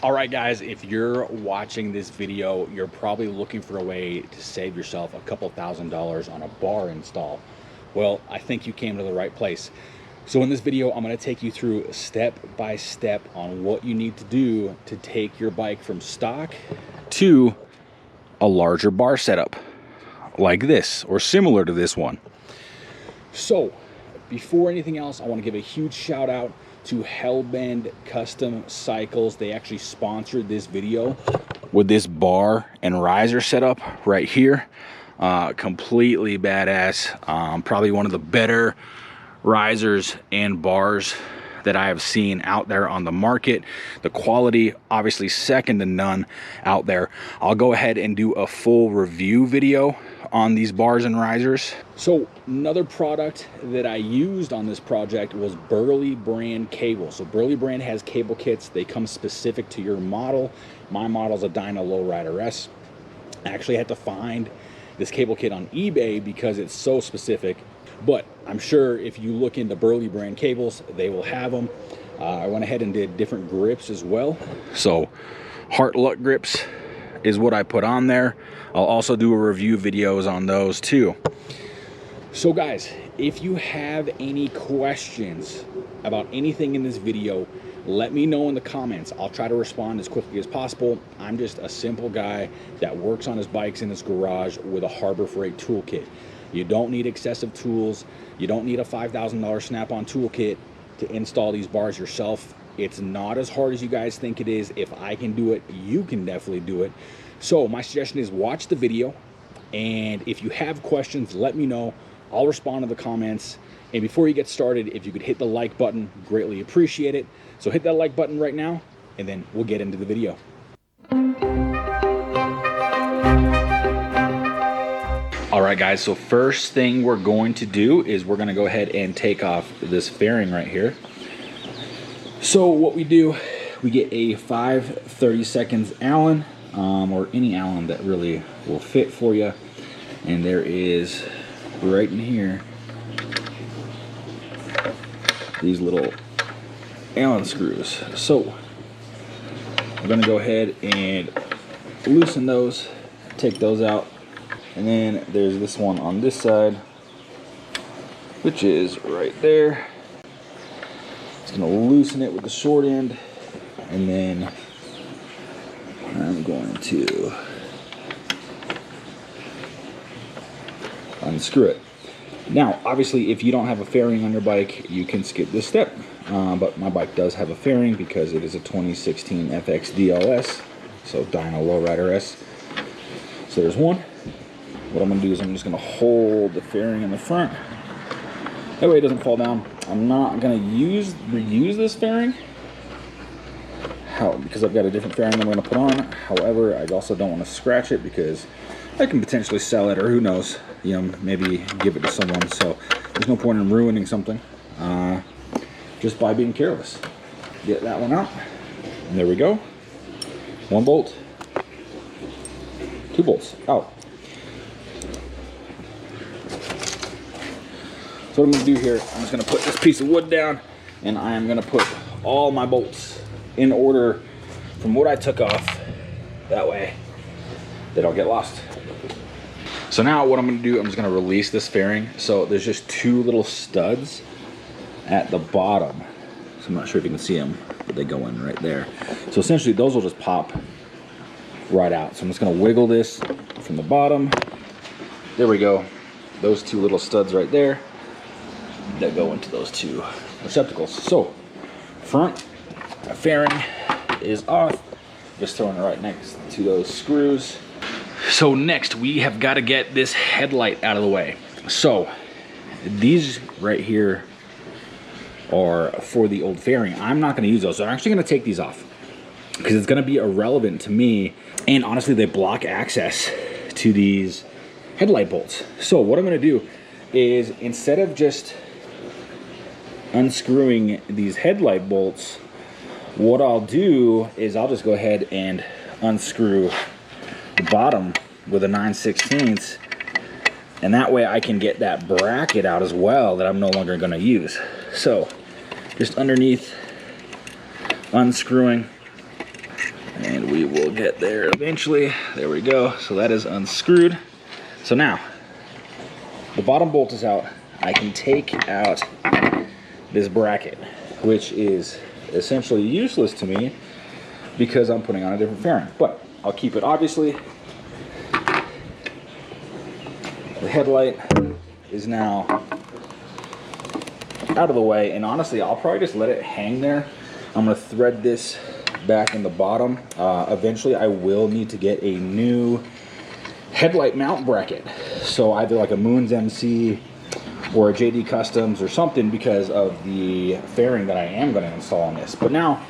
All right, guys, if you're watching this video, you're probably looking for a way to save yourself a couple $1,000s on a bar install. Well, I think you came to the right place. So in this video, I'm going to take you through step by step on what you need to do to take your bike from stock to a larger bar setup like this or similar to this one. So before anything else, I want to give a huge shout out to Hellbend Custom Cycles. They actually sponsored this video with this bar and riser setup right here. Completely badass. Probably one of the better risers and bars that I have seen out there on the market. The quality, obviously second to none out there. I'll go ahead and do a full review video on these bars and risers. So another product that I used on this project was Burley brand cable. So Burley brand has cable kits. They come specific to your model. My model is a Dyna Lowrider S. I actually had to find this cable kit on eBay because it's so specific. But I'm sure if you look into Burley brand cables, they will have them. I went ahead and did different grips as well. So Heart Luck grips is what I put on there. I'll also do a review videos on those too. So guys, if you have any questions about anything in this video, let me know in the comments. I'll try to respond as quickly as possible. I'm just a simple guy that works on his bikes in his garage with a Harbor Freight toolkit. You don't need excessive tools. You don't need a $5,000 snap-on toolkit to install these bars yourself. It's not as hard as you guys think it is. If I can do it, you can definitely do it. So my suggestion is watch the video, and if you have questions, let me know. I'll respond to the comments. And before you get started, if you could hit the like button, greatly appreciate it. So hit that like button right now, and then we'll get into the video. All right, guys, so first thing we're going to do is we're gonna go ahead and take off this fairing right here. So what we do, we get a 5/32 Allen, or any Allen that really will fit for you. And there is, right in here, these little Allen screws. So we're gonna go ahead and loosen those, take those out. And then there's this one on this side, which is right there. Just gonna loosen it with the short end, and then I'm going to unscrew it. Now, obviously, if you don't have a fairing on your bike, you can skip this step. But my bike does have a fairing because it is a 2016 FX DLS, so Dyna Lowrider S. So there's one. What I'm going to do is I'm just going to hold the fairing in the front. That way it doesn't fall down. I'm not going to reuse this fairing because I've got a different fairing I'm going to put on. However, I also don't want to scratch it because I can potentially sell it, or who knows, you know, maybe give it to someone. So there's no point in ruining something just by being careless. Get that one out. And there we go. One bolt. Two bolts out. So what I'm going to do here, I'm just going to put this piece of wood down, and I am going to put all my bolts in order from what I took off. That way they don't get lost. So now what I'm going to do, I'm just going to release this fairing. So there's just two little studs at the bottom. So I'm not sure if you can see them, but they go in right there. So essentially those will just pop right out. So I'm just going to wiggle this from the bottom. There we go. Those two little studs right there that go into those two receptacles. So front fairing is off. Just throwing it right next to those screws. So next we have got to get this headlight out of the way. So these right here are for the old fairing. I'm not going to use those. So I'm actually going to take these off because it's going to be irrelevant to me. And honestly, they block access to these headlight bolts. So what I'm going to do is, instead of just unscrewing these headlight bolts, what I'll do is I'll just go ahead and unscrew the bottom with a 9/16, and that way I can get that bracket out as well that I'm no longer going to use. So just underneath, unscrewing, And we will get there eventually. There we go. So that is unscrewed. So now, the bottom bolt is out. I can take out this bracket, which is essentially useless to me because I'm putting on a different fairing. But I'll keep it, obviously. The headlight is now out of the way, and honestly, I'll probably just let it hang there. I'm gonna thread this back in the bottom. Eventually, I will need to get a new headlight mount bracket. So either like a Moons MC or a JD Customs or something, because of the fairing that I am gonna install on this. But now,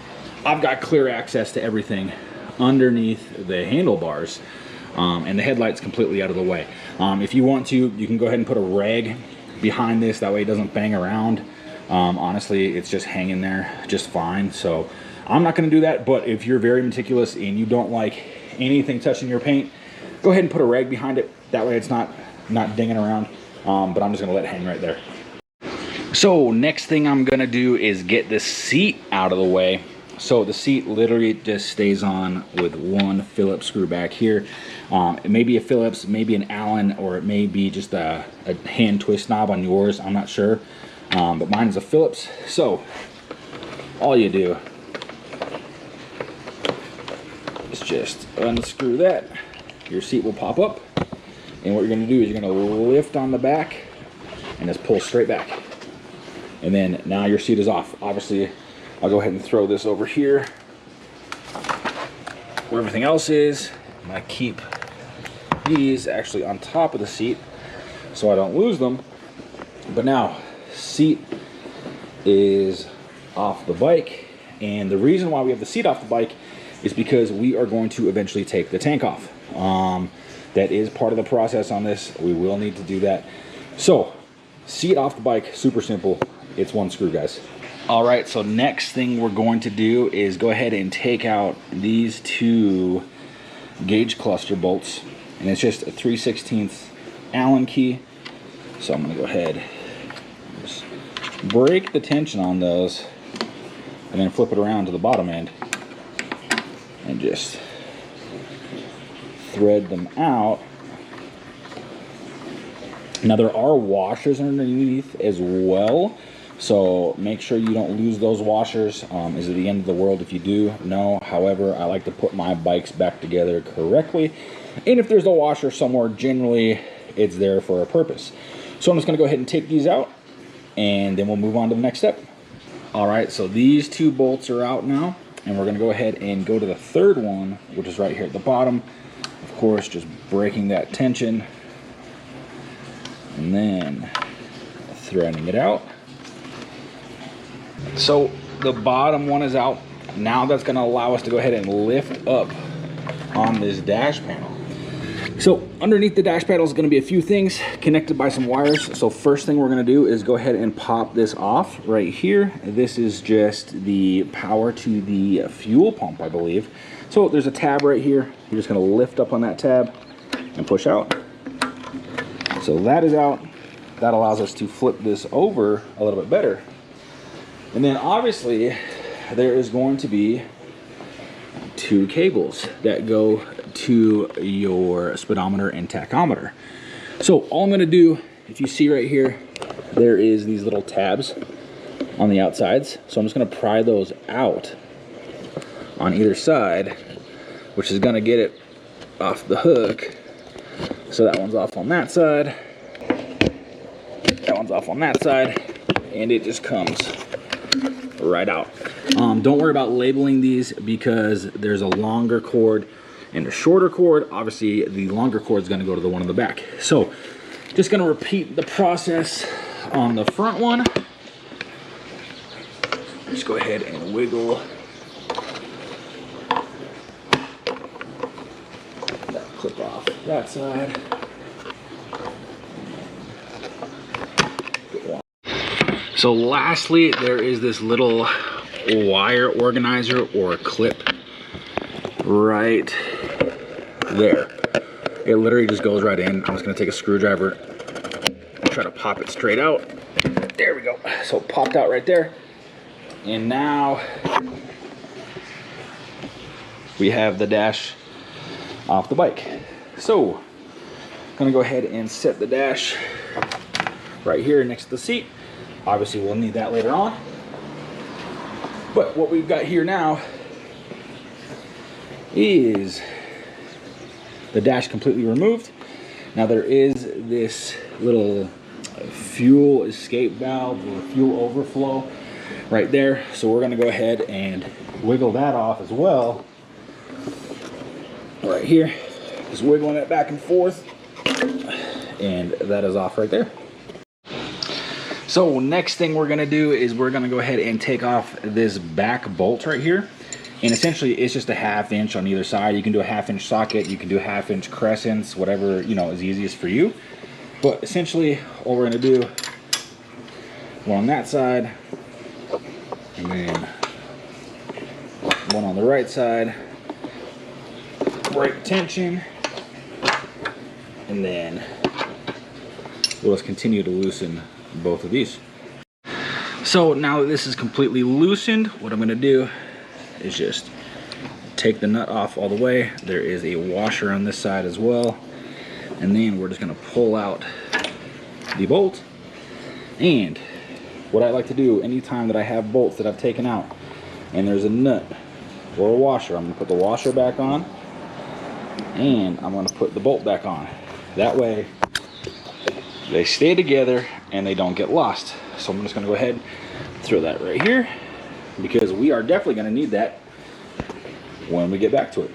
I've got clear access to everything underneath the handlebars, and the headlight's completely out of the way. If you want to, you can go ahead and put a rag behind this, that way it doesn't bang around. Honestly, it's just hanging there just fine. So I'm not going to do that, but if you're very meticulous and you don't like anything touching your paint, go ahead and put a rag behind it. That way it's not dinging around. But I'm just going to let it hang right there. So next thing I'm going to do is get the seat out of the way. So the seat literally just stays on with one Phillips screw back here. It may be a Phillips, maybe an Allen, or it may be just a hand twist knob on yours. I'm not sure. But mine is a Phillips. So all you do is just unscrew that. Your seat will pop up. And what you're going to do is you're going to lift on the back and just pull straight back. And then now your seat is off. Obviously, I'll go ahead and throw this over here where everything else is. And I keep these actually on top of the seat so I don't lose them. But now, seat is off the bike. And the reason why we have the seat off the bike is because we are going to eventually take the tank off. That is part of the process on this. We will need to do that. So, seat off the bike, super simple. It's one screw, guys. All right, so next thing we're going to do is go ahead and take out these two gauge cluster bolts. And it's just a 3/16 Allen key. So I'm gonna go ahead and just break the tension on those and then flip it around to the bottom end and just thread them out. Now there are washers underneath as well, so make sure you don't lose those washers. Is it the end of the world if you do? No. However, I like to put my bikes back together correctly, and if there's a washer somewhere, generally it's there for a purpose. So I'm just going to go ahead and take these out, and then we'll move on to the next step. All right, so these two bolts are out now, and we're going to go ahead and go to the third one, which is right here at the bottom. Of course, just breaking that tension and then threading it out. So the bottom one is out. Now that's going to allow us to go ahead and lift up on this dash panel. So underneath the dash panel is going to be a few things connected by some wires. So first thing we're going to do is go ahead and pop this off right here. This is just the power to the fuel pump, I believe. So there's a tab right here. You're just going to lift up on that tab and push out. So that is out. That allows us to flip this over a little bit better. And then obviously there is going to be two cables that go to your speedometer and tachometer. So all I'm going to do, if you see right here, there is these little tabs on the outsides. So I'm just going to pry those out on either side, which is going to get it off the hook. So that one's off on that side, that one's off on that side, and it just comes right out. Don't worry about labeling these because there's a longer cord and a shorter cord. Obviously the longer cord is going to go to the one in the back. So just going to repeat the process on the front one. Just go ahead and wiggle that clip off that side. So lastly, there is this little wire organizer or clip right there. It literally just goes right in. I'm just gonna take a screwdriver and try to pop it straight out. There we go. So it popped out right there. And now we have the dash off the bike. So, gonna go ahead and set the dash right here next to the seat. Obviously, we'll need that later on. But what we've got here now is the dash completely removed. Now there is this little fuel escape valve or fuel overflow right there. So we're gonna go ahead and wiggle that off as well. Right here, just wiggling it back and forth. And that is off right there. So next thing we're gonna do is we're gonna go ahead and take off this back bolt right here. And essentially it's just a 1/2 inch on either side. You can do a 1/2 inch socket, you can do 1/2 inch crescents, whatever, you know, is easiest for you. But essentially all we're gonna do, one on that side, and then one on the right side, break tension, and then we'll just continue to loosen both of these. So now that this is completely loosened, what I'm gonna do is just take the nut off all the way. There is a washer on this side as well. And then we're just gonna pull out the bolt. And what I like to do anytime that I have bolts that I've taken out and there's a nut or a washer, I'm gonna put the washer back on and I'm gonna put the bolt back on. That way they stay together and they don't get lost. So I'm just gonna go ahead and throw that right here because we are definitely gonna need that when we get back to it.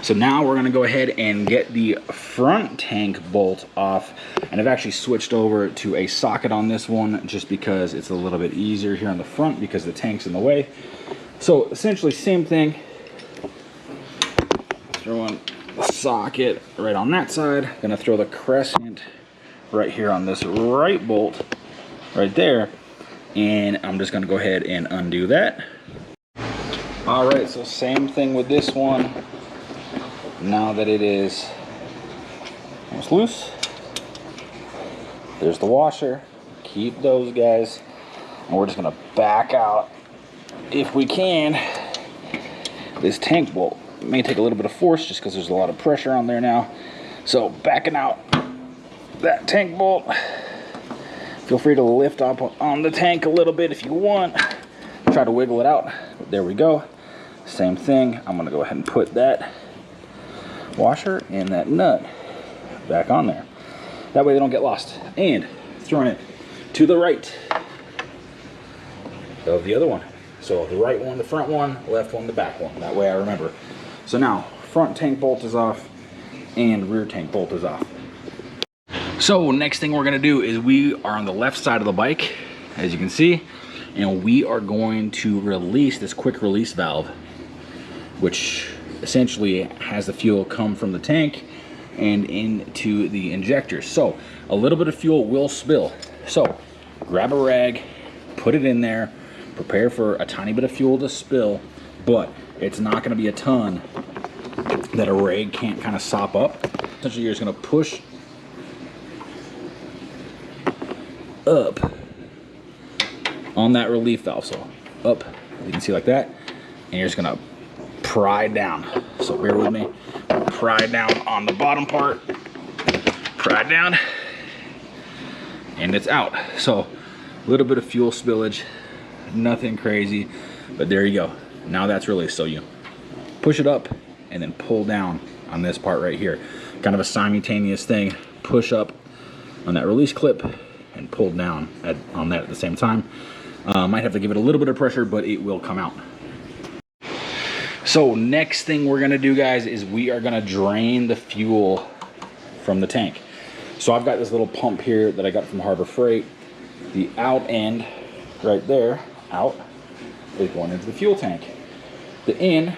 So now we're gonna go ahead and get the front tank bolt off, and I've actually switched over to a socket on this one just because it's a little bit easier here on the front because the tank's in the way. So essentially same thing, throwing the socket right on that side, gonna throw the crescent right here on this right bolt right there, and I'm just gonna go ahead and undo that. All right, so same thing with this one. Now that it is almost loose, there's the washer. Keep those guys, and we're just gonna back out if we can. This tank bolt may take a little bit of force just because there's a lot of pressure on there now. So backing out that tank bolt. Feel free to lift up on the tank a little bit if you want. Try to wiggle it out. There we go. Same thing. I'm gonna go ahead and put that washer and that nut back on there. That way they don't get lost. And throwing it to the right of the other one. So the right one, the front one, left one, the back one. That way I remember. So now front tank bolt is off and rear tank bolt is off. So next thing we're gonna do is we are on the left side of the bike, as you can see, and we are going to release this quick release valve, which essentially has the fuel come from the tank and into the injector. So a little bit of fuel will spill. So grab a rag, put it in there, prepare for a tiny bit of fuel to spill, but it's not gonna be a ton that a rag can't kind of sop up. Essentially you're just gonna push up on that relief valve. So up, you can see like that, and you're just gonna pry down. So bear with me. Pry down on the bottom part, pry down, and it's out. So a little bit of fuel spillage, nothing crazy, but there you go. Now that's released. So you push it up and then pull down on this part right here. Kind of a simultaneous thing. Push up on that release clip and pull down on that at the same time. Might have to give it a little bit of pressure, but it will come out. So next thing we're gonna do, guys, is we are gonna drain the fuel from the tank. So I've got this little pump here that I got from Harbor Freight. The out end right there, out, is going into the fuel tank. The in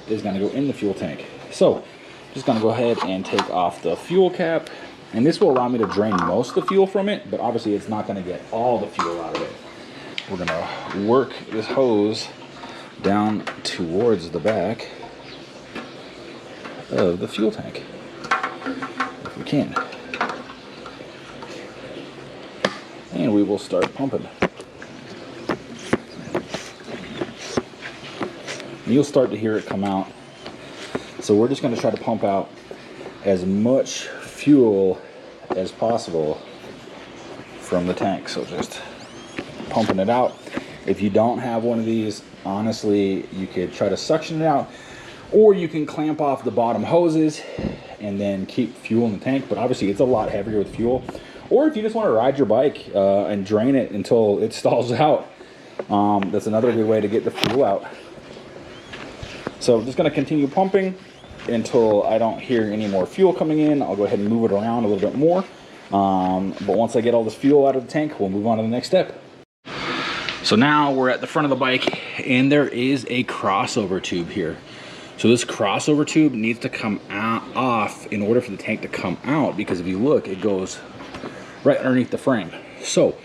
is gonna go in the fuel tank. So just gonna go ahead and take off the fuel cap, and this will allow me to drain most of the fuel from it, but obviously it's not gonna get all the fuel out of it. We're gonna work this hose down towards the back of the fuel tank, if we can. And we will start pumping. and you'll start to hear it come out. So we're just going to try to pump out as much fuel as possible from the tank. So just pumping it out. If you don't have one of these, honestly, you could try to suction it out, or you can clamp off the bottom hoses and then keep fuel in the tank. But obviously it's a lot heavier with fuel. Or if you just want to ride your bike and drain it until it stalls out, that's another good way to get the fuel out. So I'm just going to continue pumping until I don't hear any more fuel coming in. I'll go ahead and move it around a little bit more. But once I get all this fuel out of the tank, we'll move on to the next step. So now we're at the front of the bike, and there is a crossover tube here. So this crossover tube needs to come off in order for the tank to come out, because if you look, it goes right underneath the frame. So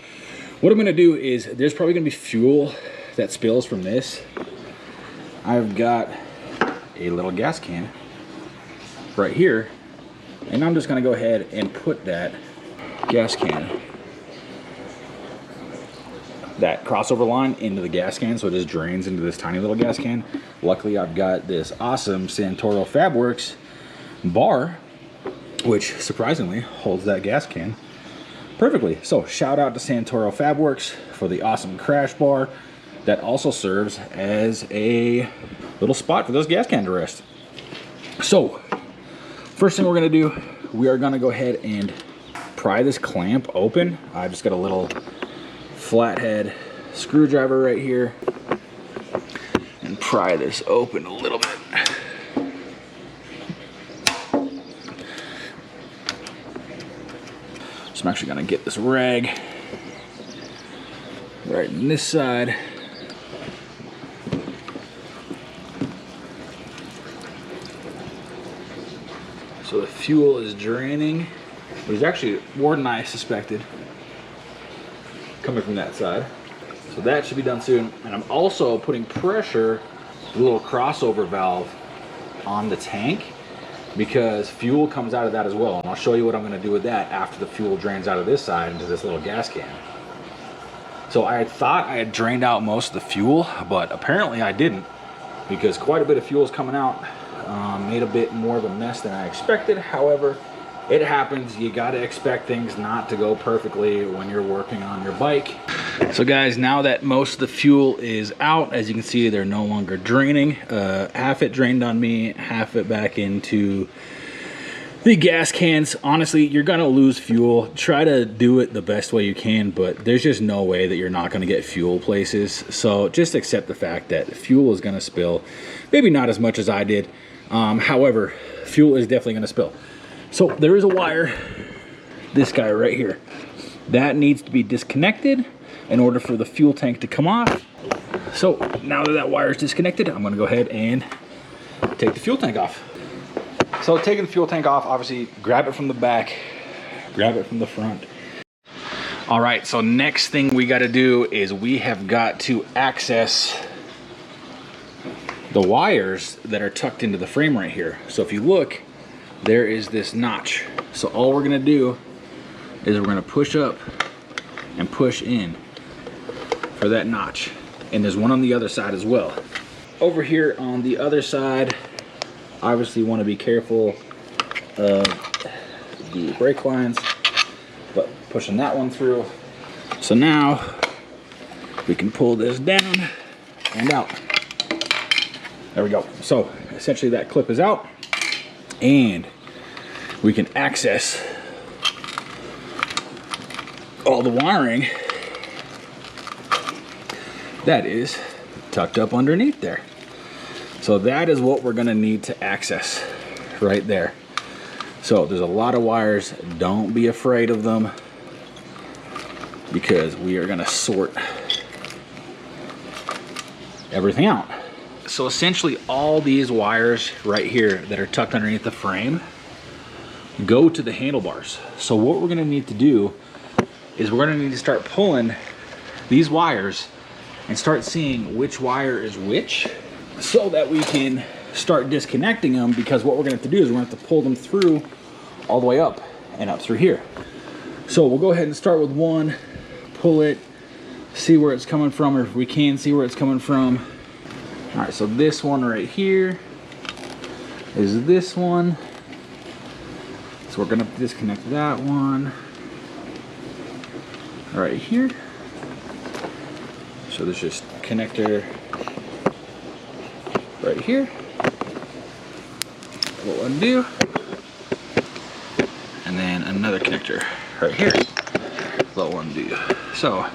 what I'm going to do is, there's probably going to be fuel that spills from this. I've got a little gas can right here, and I'm just going to go ahead and put that gas can, that crossover line, into the gas can, so it just drains into this tiny little gas can. Luckily, I've got this awesome Santoro Fabworks bar, which surprisingly holds that gas can perfectly. So shout out to Santoro Fabworks for the awesome crash bar that also serves as a little spot for those gas cans to rest. So first thing we're going to do, we are going to go ahead and pry this clamp open. I've just got a little flathead screwdriver right here, and pry this open a little bit. So I'm actually going to get this rag right on this side. So the fuel is draining. It was actually more than I suspected coming from that side. So that should be done soon. And I'm also putting pressure, the little crossover valve, on the tank, because fuel comes out of that as well. And I'll show you what I'm going to do with that after the fuel drains out of this side into this little gas can. So I thought I had drained out most of the fuel, but apparently I didn't, because quite a bit of fuel is coming out. Made a bit more of a mess than I expected. However, it happens. You got to expect things not to go perfectly when you're working on your bike. So guys, now that most of the fuel is out, as you can see, they're no longer draining. Half it drained on me, half it back into the gas cans. Honestly, you're gonna lose fuel. Try to do it the best way you can, but there's just no way that you're not gonna get fuel places. So just accept the fact that fuel is gonna spill. Maybe not as much as I did. However, fuel is definitely gonna spill. So there is a wire, this guy right here, that needs to be disconnected in order for the fuel tank to come off. So now that that wire is disconnected, I'm gonna go ahead and take the fuel tank off. So taking the fuel tank off, obviously grab it from the back, grab it from the front. All right, so next thing we gotta do is we have got to access the wires that are tucked into the frame right here. So if you look, there is this notch. So all we're gonna do is we're gonna push up and push in for that notch. And there's one on the other side as well. Over here on the other side, obviously you want to be careful of the brake lines, but pushing that one through. So now we can pull this down and out. There we go. So essentially that clip is out, and we can access all the wiring that is tucked up underneath there. So that is what we're gonna need to access right there. So there's a lot of wires. Don't be afraid of them, because we are gonna sort everything out. So essentially all these wires right here that are tucked underneath the frame go to the handlebars. So what we're gonna need to do is we're gonna need to start pulling these wires and start seeing which wire is which, so that we can start disconnecting them, because what we're gonna have to do is we're gonna have to pull them through all the way up and up through here. So we'll go ahead and start with one, pull it, see where it's coming from, or if we can see where it's coming from. All right, so this one right here is this one. So we're gonna disconnect that one right here. So there's just connector right here. We'll undo. And then another connector right here. We'll undo. So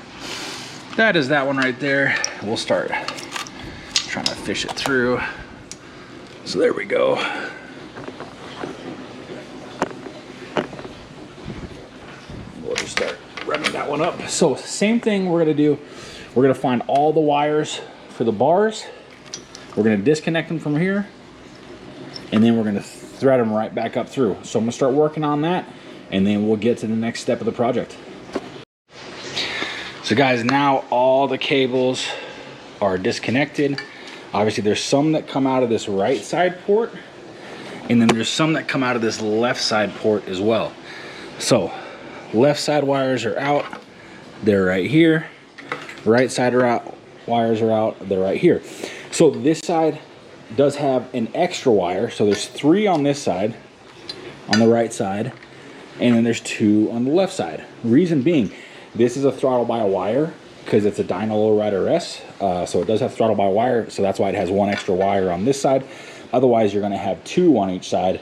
that is that one right there. We'll start trying to fish it through. So there we go. We'll just start running that one up. So same thing we're gonna do. We're gonna find all the wires for the bars. We're gonna disconnect them from here. And then we're gonna thread them right back up through. So I'm gonna start working on that, and then we'll get to the next step of the project. So guys, now all the cables are disconnected. Obviously there's some that come out of this right side port, and then there's some that come out of this left side port as well. So left side wires are out, they're right here. Right side are out, wires are out, they're right here. So this side does have an extra wire. So there's 3 on this side, on the right side, and then there's 2 on the left side. Reason being, this is a throttle by wire because it's a Dyna Lowrider S. So it does have throttle by wire, so that's why it has 1 extra wire on this side. Otherwise, you're gonna have 2 on each side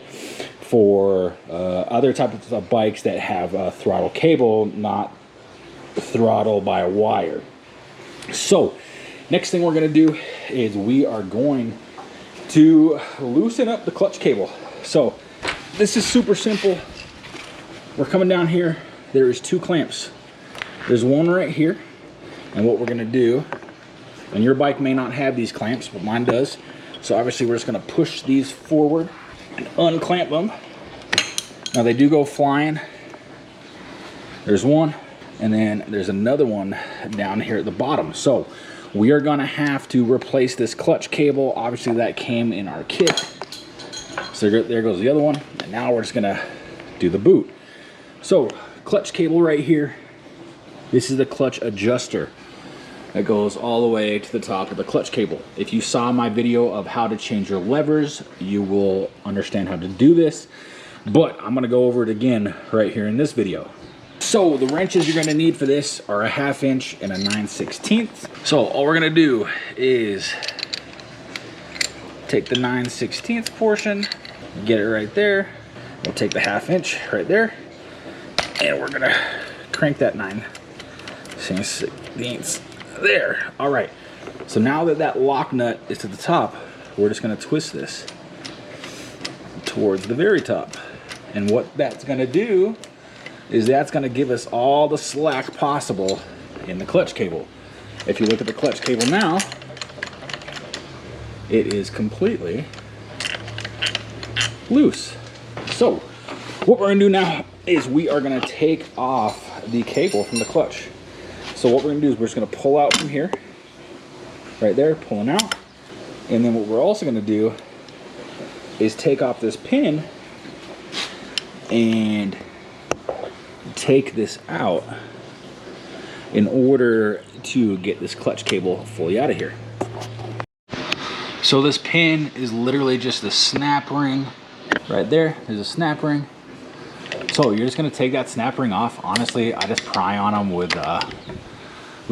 for other types of bikes that have a throttle cable, not throttle by wire. So next thing we're gonna do is we are going to loosen up the clutch cable. So this is super simple. We're coming down here. There is 2 clamps. There's one right here. And what we're gonna do, and your bike may not have these clamps, but mine does. So obviously we're just gonna push these forward and unclamp them. Now they do go flying. There's one, and then there's another one down here at the bottom. So we are gonna have to replace this clutch cable. Obviously that came in our kit. So there goes the other one. And now we're just gonna do the boot. So clutch cable right here. This is the clutch adjuster that goes all the way to the top of the clutch cable. If you saw my video of how to change your levers, you will understand how to do this. But I'm gonna go over it again right here in this video. So the wrenches you're gonna need for this are a 1/2 inch and a 9/16. So all we're gonna do is take the 9/16 portion, get it right there. We'll take the 1/2 inch right there, and we're gonna crank that 9/16 there. All right, so now that that lock nut is to the top, we're just gonna twist this towards the very top. And what that's gonna do is that's gonna give us all the slack possible in the clutch cable. If you look at the clutch cable now, it is completely loose. So what we're gonna do now is we are gonna take off the cable from the clutch. So what we're gonna do is we're just gonna pull out from here, right there, pulling out. And then what we're also gonna do is take off this pin and take this out in order to get this clutch cable fully out of here. So this pin is literally just a snap ring right there. There's a snap ring. So you're just gonna take that snap ring off. Honestly, I just pry on them with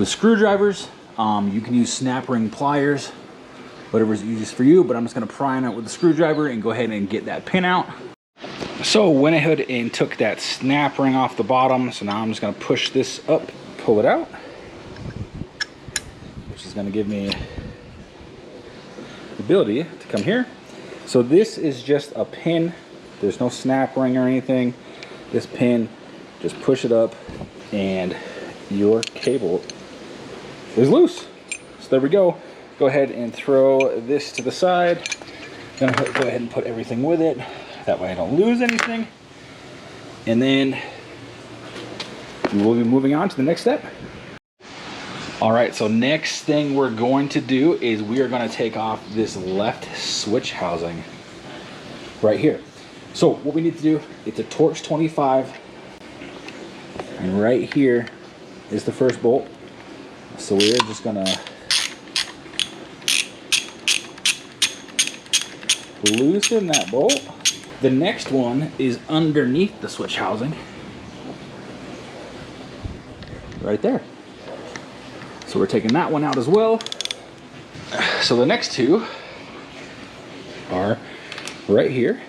screwdrivers. You can use snap ring pliers, whatever's easiest for you, but I'm just gonna pry on it with a screwdriver and go ahead and get that pin out. So went ahead and took that snap ring off the bottom. So now I'm just gonna push this up, pull it out, which is gonna give me the ability to come here. So this is just a pin. There's no snap ring or anything. This pin, just push it up and your cable is loose. So there we go. Go ahead and throw this to the side. Gonna go ahead and put everything with it. That way I don't lose anything. And then we will be moving on to the next step. All right, so next thing we're going to do is we are gonna take off this left switch housing right here. So what we need to do, it's a Torx 25. And right here is the first bolt. So we're just gonna loosen that bolt. The next one is underneath the switch housing. Right there. So we're taking that one out as well. So the next two are right here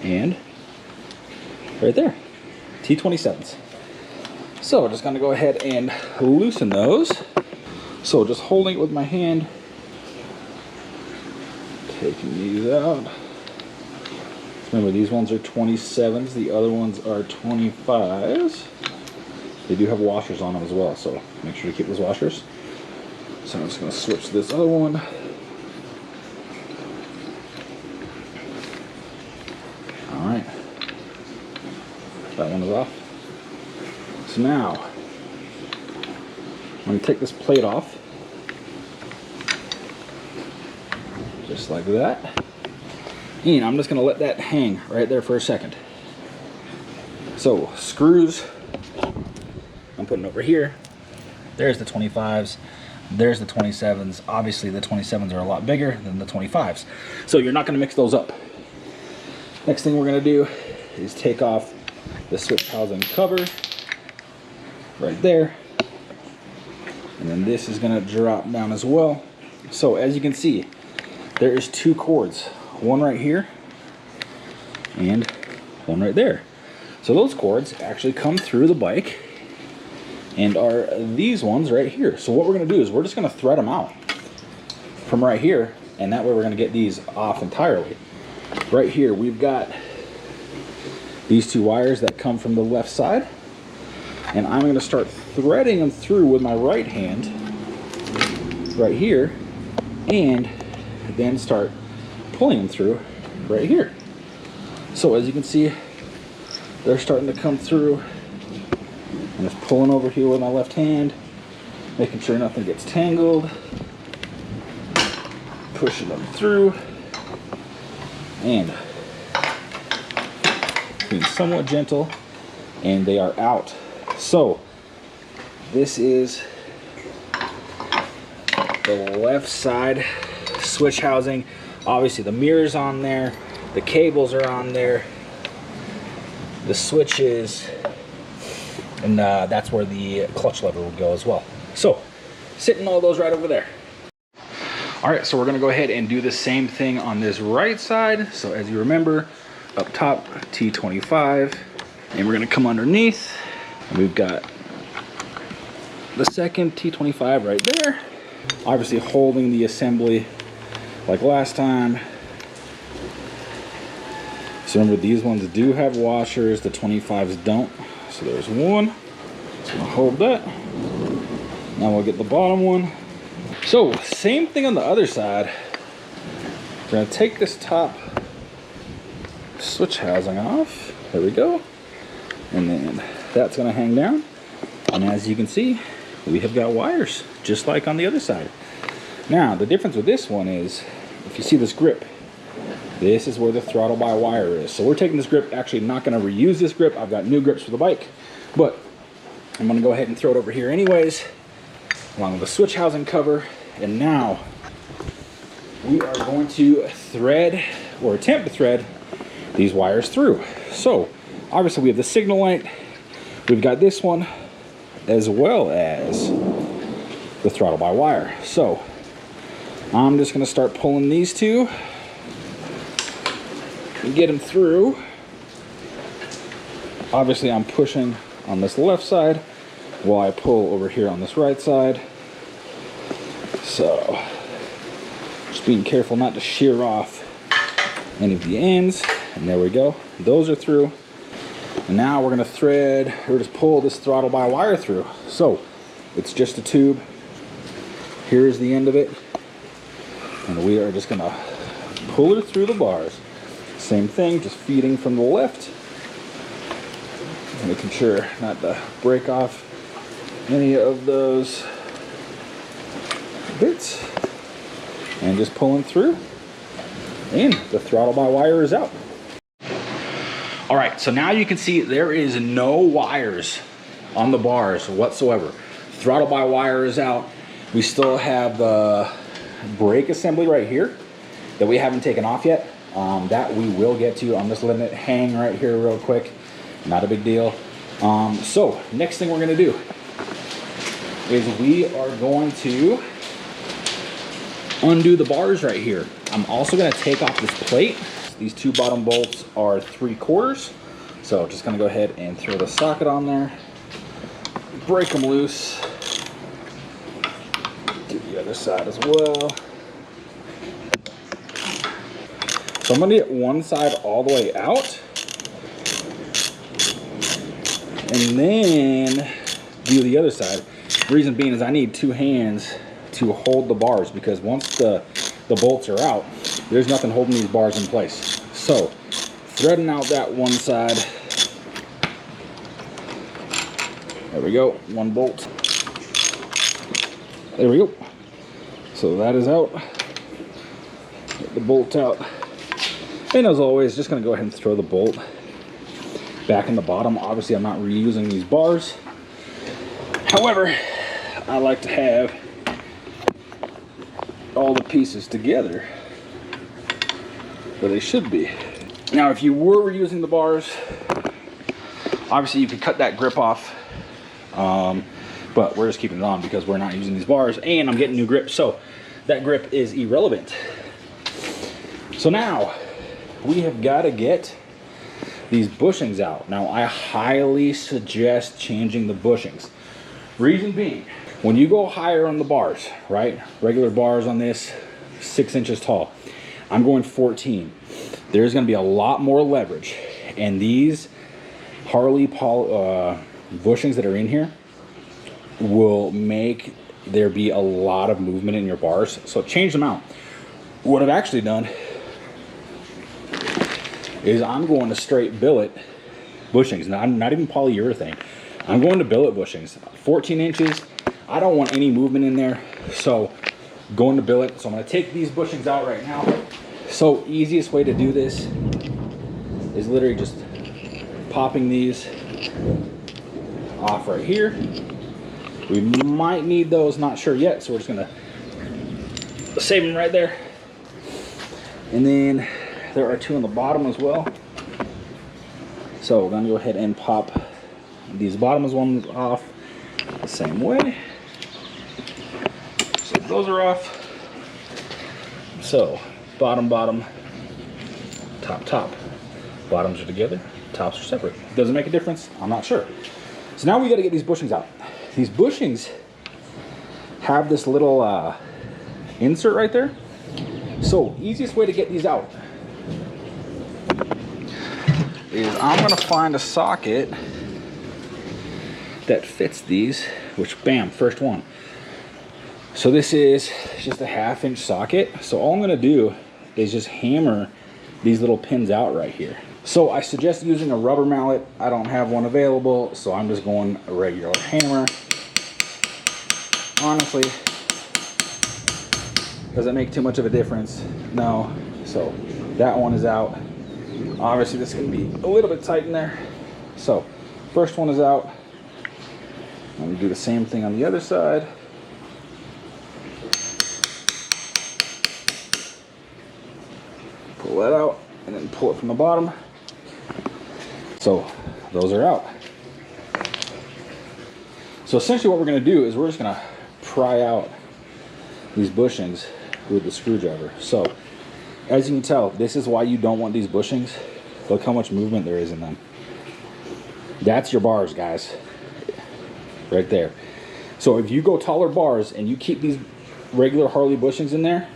and right there, T27s. So we're just gonna go ahead and loosen those. So just holding it with my hand, taking these out. Remember, these ones are 27s, the other ones are 25s. They do have washers on them as well, so make sure to keep those washers. So I'm just gonna switch this other one. All right, that one is off. So now, I'm gonna take this plate off. Just like that. And I'm just gonna let that hang right there for a second. So, screws, I'm putting over here. There's the 25s, there's the 27s. Obviously the 27s are a lot bigger than the 25s. So you're not gonna mix those up. Next thing we're gonna do is take off the switch housing cover right there. And then this is gonna drop down as well. So as you can see, there is two cords, one right here and one right there. So those cords actually come through the bike and are these ones right here. So what we're gonna do is we're just gonna thread them out from right here, and that way we're gonna get these off entirely. Right here, we've got these two wires that come from the left side, and I'm gonna start threading them through with my right hand right here, and then start pulling them through right here. So as you can see, they're starting to come through. I'm just pulling over here with my left hand, making sure nothing gets tangled, pushing them through, and being somewhat gentle, and they are out. So this is the left side switch housing. Obviously the mirror's on there, the cables are on there, the switches, and that's where the clutch lever would go as well. So sitting all those right over there. All right, so we're gonna go ahead and do the same thing on this right side. So as you remember, up top, T25, and we're gonna come underneath. We've got the second T25 right there. Obviously holding the assembly like last time. So remember, these ones do have washers, the 25s don't. So there's one. Just gonna hold that. Now we'll get the bottom one. So same thing on the other side. We're gonna take this top switch housing off. There we go. And then that's gonna hang down. And as you can see, we have got wires, just like on the other side. Now, the difference with this one is, if you see this grip, this is where the throttle by wire is. So we're taking this grip, actually not gonna reuse this grip. I've got new grips for the bike, but I'm gonna go ahead and throw it over here anyways, along with the switch housing cover. And now we are going to thread, or attempt to thread, these wires through. So obviously we have the signal light, we've got this one, as well as the throttle by wire. So I'm just gonna start pulling these two and get them through. Obviously I'm pushing on this left side while I pull over here on this right side. So just being careful not to shear off any of the ends. And there we go, those are through. And now we're gonna thread, or just pull this throttle by wire through. So it's just a tube. Here's the end of it. And we are just gonna pull it through the bars. Same thing, just feeding from the left. Making sure not to break off any of those bits. And just pulling through. And the throttle by wire is out. All right, so now you can see there is no wires on the bars whatsoever. Throttle by wire is out. We still have the brake assembly right here that we haven't taken off yet. that we will get to. I'm just letting it hang right here real quick. Not a big deal. So next thing we're gonna do is we are going to undo the bars right here. I'm also gonna take off this plate. These two bottom bolts are 3/4. So just gonna go ahead and throw the socket on there, break them loose. Do the other side as well. So I'm gonna get one side all the way out, and then do the other side. Reason being is I need two hands to hold the bars, because once the bolts are out, there's nothing holding these bars in place. So threading out that one side. There we go, one bolt. There we go. So that is out. Get the bolt out. And as always, just gonna go ahead and throw the bolt back in the bottom. Obviously, I'm not reusing these bars. However, I like to have all the pieces together where they should be. Now, if you were reusing the bars, obviously you could cut that grip off, but we're just keeping it on because we're not using these bars, and I'm getting new grips, so that grip is irrelevant. So now we have got to get these bushings out. Now, I highly suggest changing the bushings. Reason being, when you go higher on the bars, right? Regular bars on this, 6 inches tall. I'm going 14. There's gonna be a lot more leverage. And these Harley bushings that are in here will make there be a lot of movement in your bars. So change them out. What I've actually done is I'm going to straight billet bushings. Now, I'm not even polyurethane. I'm going to billet bushings. 14 inches. I don't want any movement in there, so going to billet. So I'm going to take these bushings out right now. So easiest way to do this is literally just popping these off right here. We might need those, not sure yet, so we're just going to save them right there. And then there are two on the bottom as well. So we're going to go ahead and pop these bottom ones off the same way. So those are off. So bottom, top, top. Bottoms are together, tops are separate. Doesn't make a difference, I'm not sure. So now we got to get these bushings out. These bushings have this little insert right there. So easiest way to get these out is I'm going to find a socket that fits these, which, bam, first one. So this is just a 1/2 inch socket. So all I'm going to do is just hammer these little pins out right here. So I suggest using a rubber mallet. I don't have one available, so I'm just going a regular hammer. Honestly, does it make too much of a difference? No. So that one is out. Obviously this is going to be a little bit tight in there. So first one is out. I'm going to do the same thing on the other side. Pull that out and then pull it from the bottom. So those are out. So essentially what we're going to do is we're just going to pry out these bushings with the screwdriver. So as you can tell, this is why you don't want these bushings. Look how much movement there is in them. That's your bars, guys. Right there. So if you go taller bars and you keep these regular Harley bushings in there,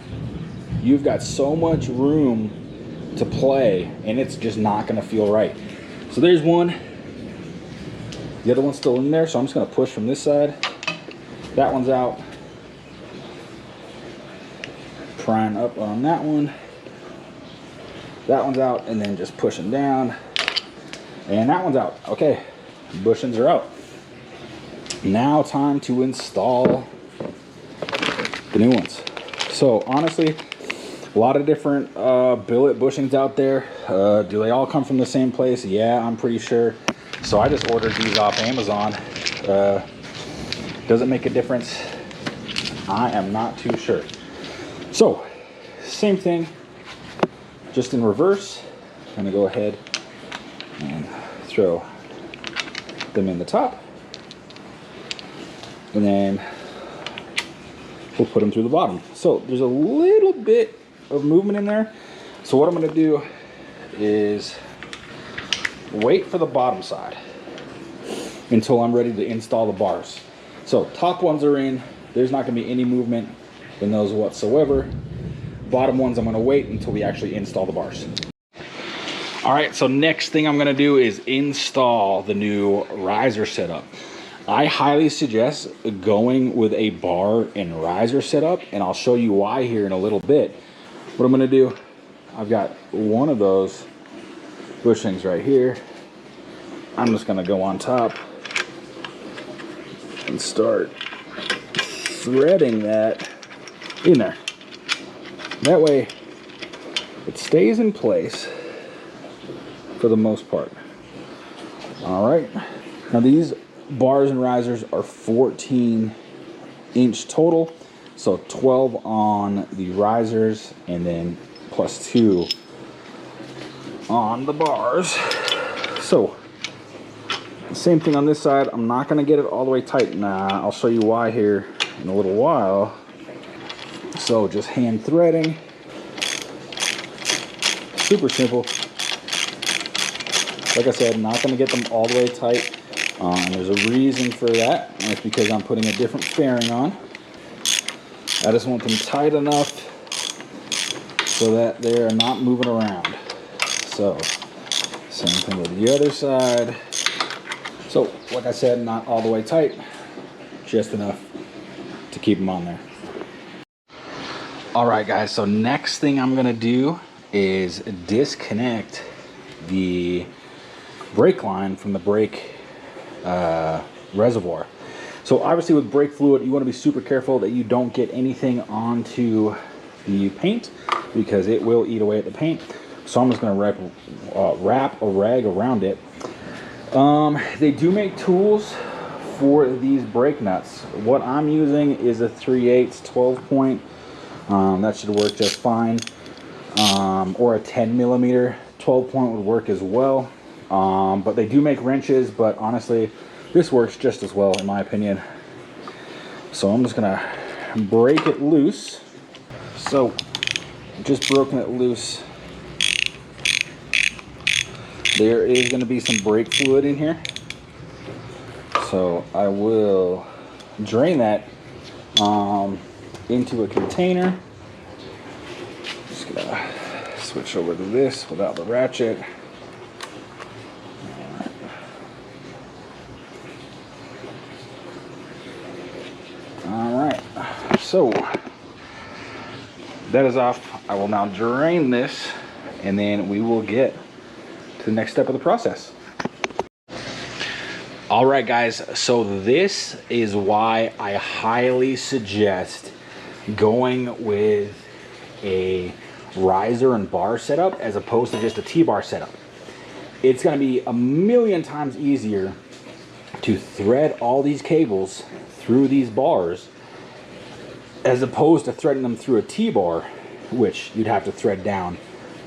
you've got so much room to play, and it's just not going to feel right. So there's one. The other one's still in there, so I'm just going to push from this side. That one's out. Prying up on that one. That one's out, and then just pushing down. And that one's out. Okay, bushings are out. Now time to install the new ones. So honestly, a lot of different billet bushings out there. Do they all come from the same place? Yeah, I'm pretty sure. So I just ordered these off Amazon. Does it make a difference? I am not too sure. So same thing. just in reverse, I'm gonna go ahead and throw them in the top, and then we'll put them through the bottom. So there's a little bit of movement in there. So what I'm gonna do is wait for the bottom side until I'm ready to install the bars. So top ones are in, there's not gonna be any movement in those whatsoever. Bottom ones, I'm gonna wait until we actually install the bars. All right, so next thing I'm gonna do is install the new riser setup. I highly suggest going with a bar and riser setup, and I'll show you why here in a little bit. What I'm gonna do, I've got one of those bushings right here. I'm just gonna go on top and start threading that in there. That way it stays in place for the most part. All right, now these bars and risers are 14-inch total, so 12 on the risers and then +2 on the bars. So same thing on this side. I'm not gonna get it all the way tight. Nah, I'll show you why here in a little while. So just hand threading, super simple. Like I said, I'm not gonna get them all the way tight. And there's a reason for that, and it's because I'm putting a different fairing on. I just want them tight enough so that they're not moving around. So, same thing with the other side. So, like I said, not all the way tight, just enough to keep them on there. All right, guys, so next thing I'm gonna do is disconnect the brake line from the brake reservoir. So obviously with brake fluid, you want to be super careful that you don't get anything onto the paint because it will eat away at the paint. So I'm just going to wrap a rag around it. They do make tools for these brake nuts. What I'm using is a 3/8 12 point. That should work just fine. Or a 10mm 12 point would work as well. But they do make wrenches, but honestly, this works just as well in my opinion. So I'm just gonna break it loose. So just broken it loose. There is gonna be some brake fluid in here. So I will drain that into a container. Just gonna switch over to this without the ratchet. So that is off. I will now drain this and then we will get to the next step of the process. All right, guys, so this is why I highly suggest going with a riser and bar setup as opposed to just a T-bar setup. It's gonna be a million times easier to thread all these cables through these bars as opposed to threading them through a T-bar, which you'd have to thread down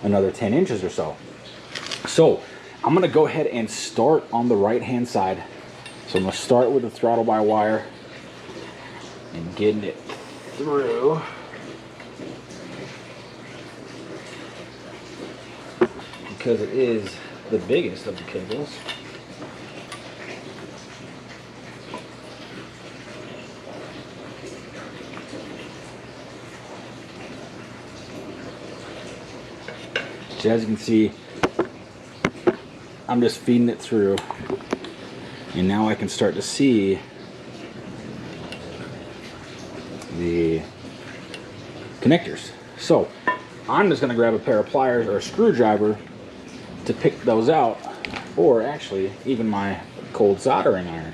another 10 inches or so. So I'm gonna go ahead and start on the right-hand side. So I'm gonna start with the throttle by wire and getting it through. Because it is the biggest of the cables. As you can see, I'm just feeding it through, and now I can start to see the connectors. So I'm just going to grab a pair of pliers or a screwdriver to pick those out, or actually even my cold soldering iron.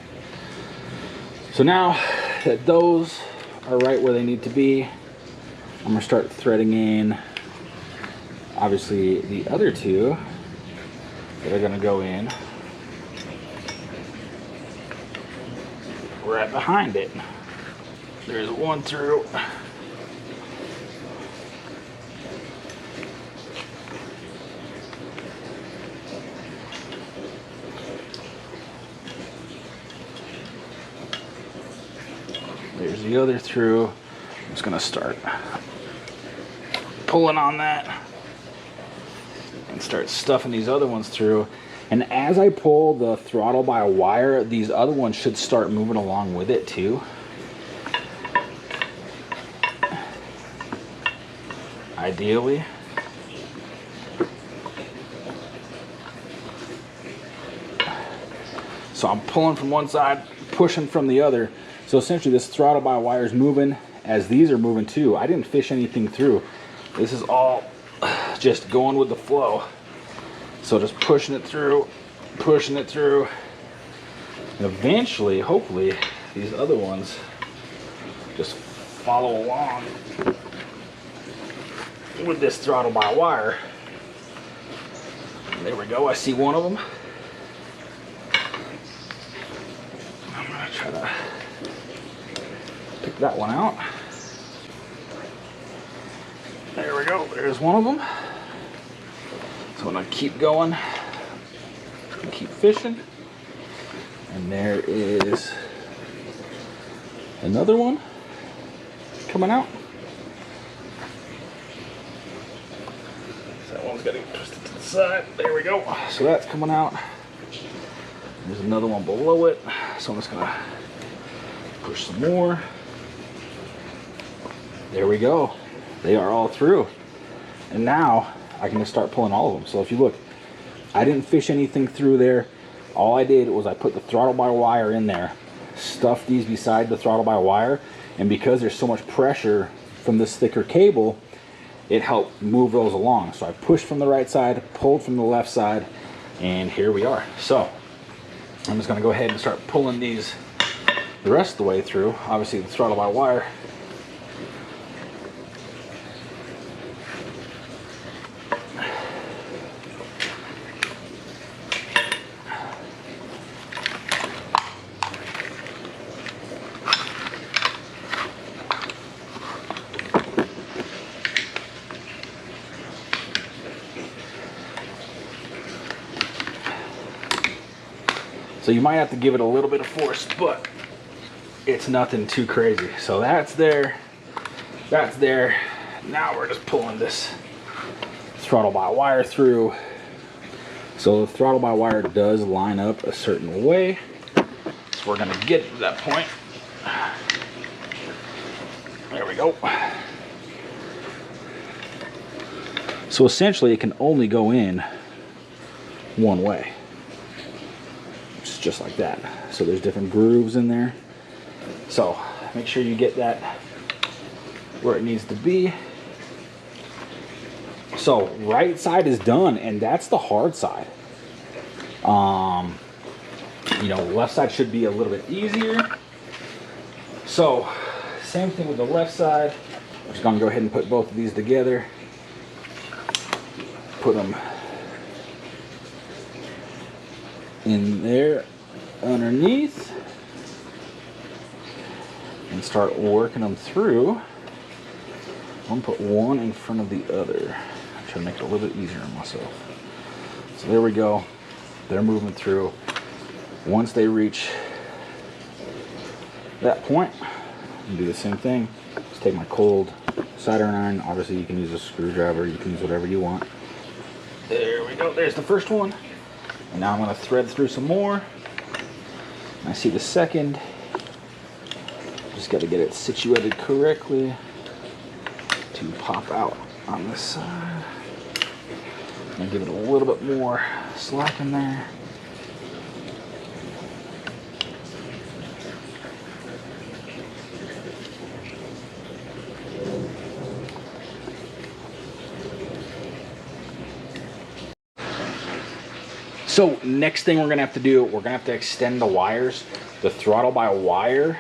So now that those are right where they need to be, I'm going to start threading in obviously the other two that are going to go in right behind it. There's one through. There's the other through. I'm just gonna start pulling on that and start stuffing these other ones through. And as I pull the throttle by wire, these other ones should start moving along with it too. Ideally. So I'm pulling from one side, pushing from the other. So essentially this throttle by wire is moving as these are moving too. I didn't fish anything through. This is all just going with the flow. So just pushing it through, and eventually, hopefully, these other ones just follow along with this throttle by wire. And there we go, I see one of them. I'm gonna try to pick that one out. There we go, there's one of them. So I'm gonna keep going, keep fishing. And there is another one coming out. So that one's got to get twisted to the side. There we go. So that's coming out. There's another one below it. So I'm just gonna push some more. There we go. They are all through. And now I can just start pulling all of them. So if you look, I didn't fish anything through there. All I did was I put the throttle by wire in there, stuffed these beside the throttle by wire, and because there's so much pressure from this thicker cable, it helped move those along. So I pushed from the right side, pulled from the left side, and here we are. So I'm just gonna go ahead and start pulling these the rest of the way through. Obviously the throttle by wire. So you might have to give it a little bit of force, but it's nothing too crazy. So that's there, that's there. Now we're just pulling this throttle by wire through. So the throttle by wire does line up a certain way. So we're gonna get to that point. There we go. So essentially it can only go in one way. Just like that. So there's different grooves in there. So make sure you get that where it needs to be. So right side is done, and that's the hard side. You know, left side should be a little bit easier. So same thing with the left side. I'm just gonna go ahead and put both of these together. Put them in there underneath and start working them through. I'm gonna put one in front of the other. I'm trying to make it a little bit easier on myself. So there we go. They're moving through. Once they reach that point, I'm do the same thing. Just take my cold soldering iron. Obviously you can use a screwdriver, you can use whatever you want. There we go, there's the first one. And now I'm gonna thread through some more. I see the second. Just gotta get it situated correctly to pop out on this side. And give it a little bit more slack in there. So next thing we're gonna have to do, we're gonna have to extend the wires. The throttle by wire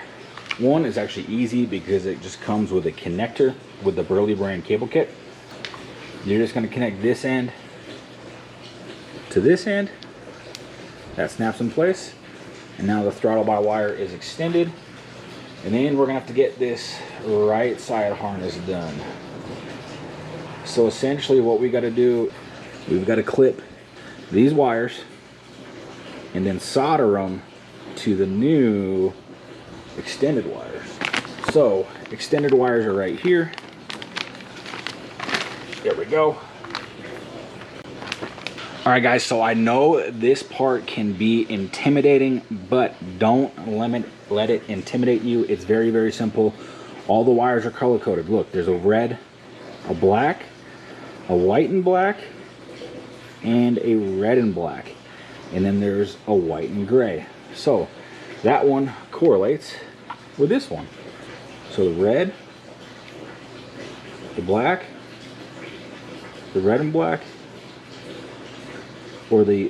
one is actually easy because it just comes with a connector with the Burley brand cable kit. You're just gonna connect this end to this end. That snaps in place. And now the throttle by wire is extended. And then we're gonna have to get this right side harness done. So essentially what we gotta do, we've gotta clip these wires and then solder them to the new extended wires. So extended wires are right here. There we go. All right, guys, so I know this part can be intimidating, but don't let it intimidate you. It's very, very simple. All the wires are color coded. Look, there's a red, a black, a white and black, and a red and black. And then there's a white and gray. So that one correlates with this one. So the red, the black, the red and black, or the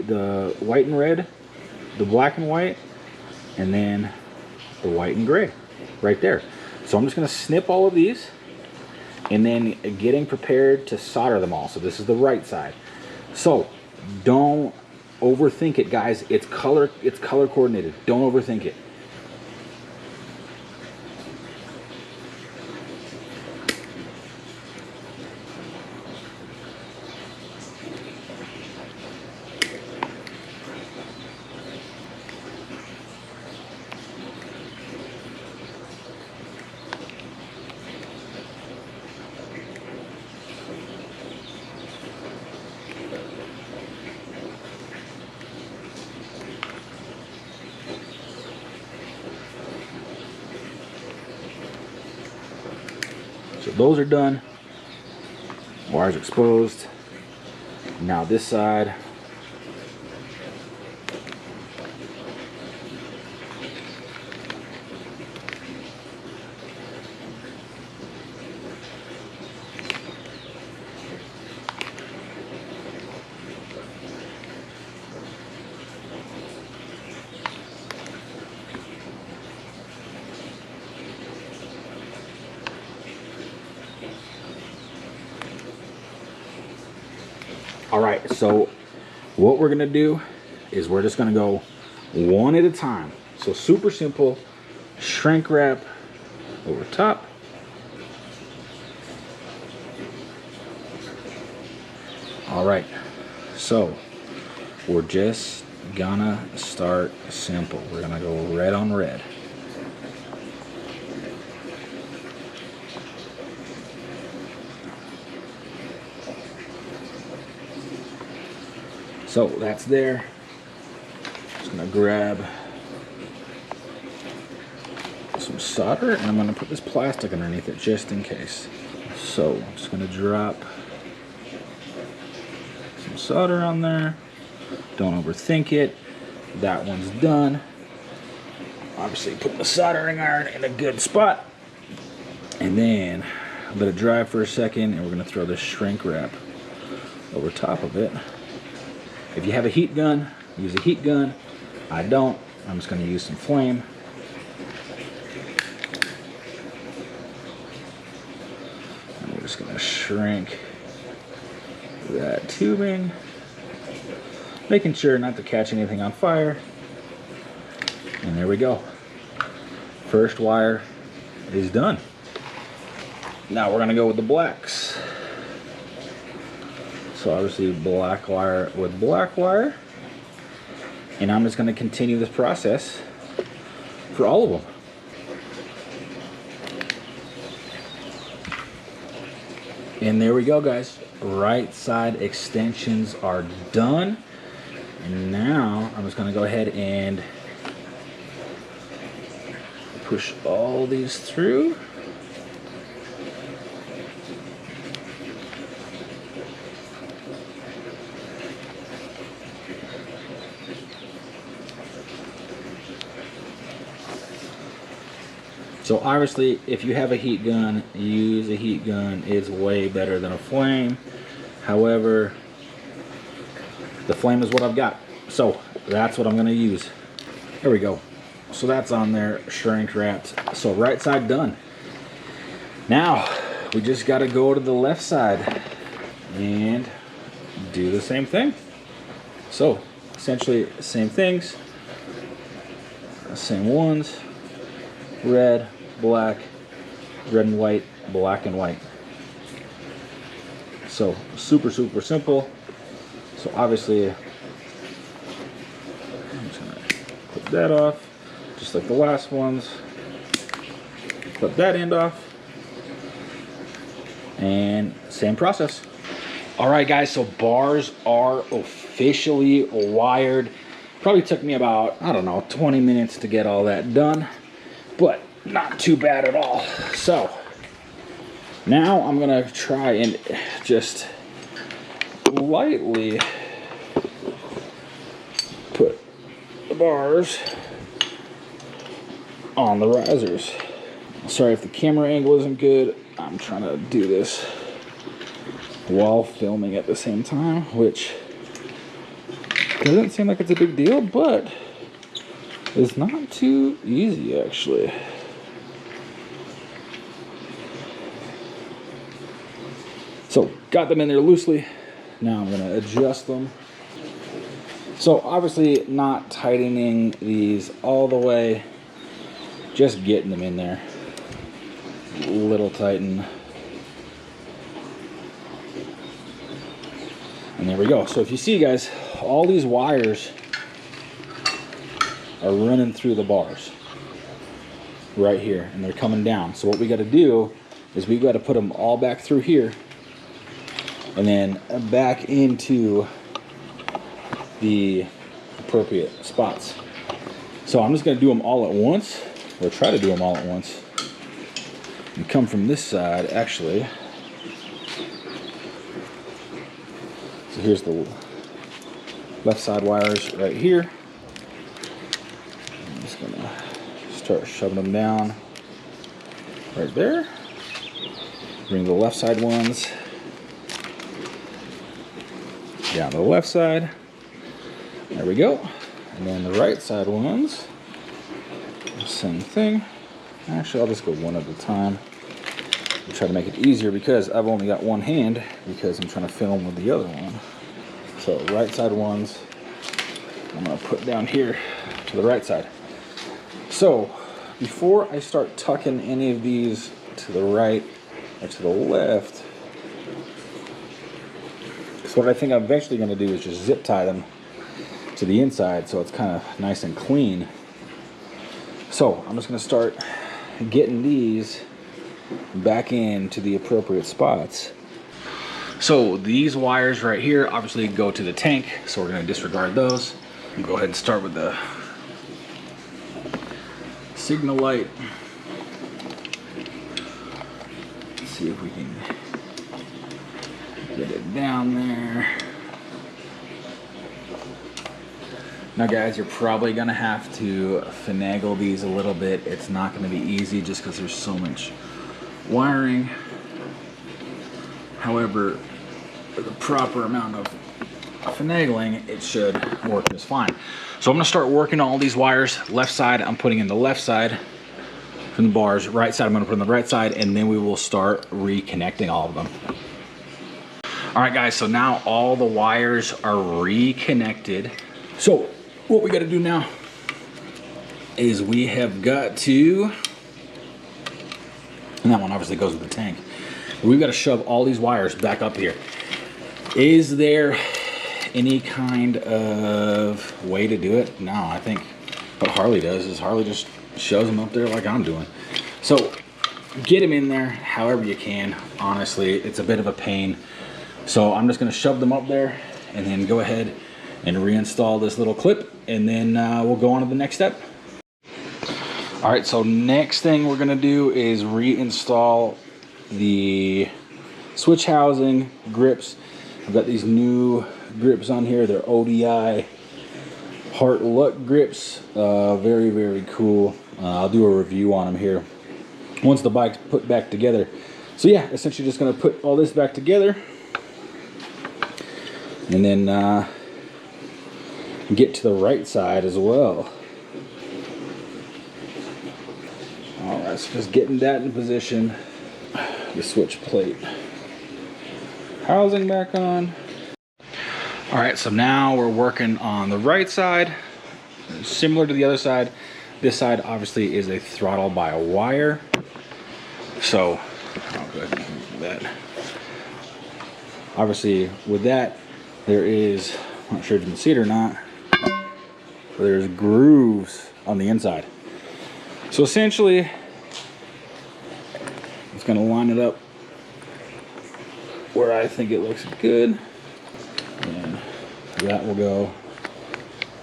white and red, the black and white, and then the white and gray right there. So I'm just going to snip all of these and then getting prepared to solder them all. So this is the right side. So don't overthink it, guys. It's color coordinated. Don't overthink it. So those are done. Wires exposed. Now this side. All right, so what we're gonna do is we're just gonna go one at a time. So super simple, shrink wrap over top. All right, so we're just gonna start simple. We're gonna go red on red. So that's there. Just gonna grab some solder and I'm gonna put this plastic underneath it just in case. So I'm just gonna drop some solder on there. Don't overthink it. That one's done. Obviously put the soldering iron in a good spot. And then let it dry for a second and we're gonna throw this shrink wrap over top of it. If you have a heat gun, use a heat gun. I don't. I'm just going to use some flame. And we're just going to shrink that tubing, making sure not to catch anything on fire. And there we go. First wire is done. Now we're going to go with the blacks. So obviously black wire with black wire. And I'm just going to continue this process for all of them. And there we go, guys. Right side extensions are done. And now I'm just going to go ahead and push all these through. So obviously, if you have a heat gun, use a heat gun. It's way better than a flame. However, the flame is what I've got. So that's what I'm gonna use. There we go. So that's on there, shrink wrapped. So right side done. Now, we just gotta go to the left side and do the same thing. So essentially, same things, same ones. Red, black, red and white, black and white. So super simple. So obviously I'm just gonna put that off just like the last ones. Cut that end off. And same process. All right, guys, so bars are officially wired. Probably took me about, I don't know, 20 minutes to get all that done, but not too bad at all. So now I'm gonna try and just lightly put the bars on the risers. Sorry if the camera angle isn't good. I'm trying to do this while filming at the same time, which doesn't seem like it's a big deal, but it's not too easy actually. So got them in there loosely. Now I'm gonna adjust them. So obviously not tightening these all the way, just getting them in there. Little tighten. And there we go. So if you see, guys, all these wires are running through the bars right here, and they're coming down. So what we got to do is we got to put them all back through here and then back into the appropriate spots. So I'm just going to do them all at once, or try to do them all at once. And come from this side, actually. So here's the left side wires right here. I'm just gonna start shoving them down right there. Bring the left side ones down to the left side. There we go. And then the right side ones, same thing. Actually, I'll just go one at a time. I'll try to make it easier because I've only got one hand because I'm trying to film with the other one. So right side ones, I'm gonna put down here to the right side. So before I start tucking any of these to the right or to the left, so what I think I'm eventually gonna do is just zip tie them to the inside so it's kind of nice and clean. So I'm just gonna start getting these back into the appropriate spots. So these wires right here obviously go to the tank, so we're gonna disregard those. We'll go ahead and start with the signal light. Let's see if we can get it down there. Now guys, you're probably gonna have to finagle these a little bit. It's not gonna be easy just because there's so much wiring. However, with the proper amount of finagling, it should work just fine. So I'm gonna start working all these wires. Left side, I'm putting in the left side from the bars. Right side, I'm gonna put on the right side, and then we will start reconnecting all of them. All right guys, so now all the wires are reconnected. So what we got to do now is we have got to, and that one obviously goes with the tank, but we've got to shove all these wires back up here. Is there any kind of way to do it? No, I think what Harley does is Harley just shoves them up there like I'm doing. So get them in there however you can. Honestly, it's a bit of a pain. So I'm just going to shove them up there and then go ahead and reinstall this little clip, and then we'll go on to the next step. All right, so next thing we're gonna do is reinstall the switch housing grips. I've got these new grips on here. They're ODI Heart Luck grips. Very, very cool. I'll do a review on them here once the bike's put back together. So yeah, essentially just gonna put all this back together and then get to the right side as well. All right, so just getting that in position. The switch plate housing back on. All right, so now we're working on the right side. Similar to the other side, this side obviously is a throttle by a wire. So I'll go ahead and do that. Obviously with that, there is, I'm not sure if you can see it or not, there's grooves on the inside. So essentially Just gonna line it up where I think it looks good. And that will go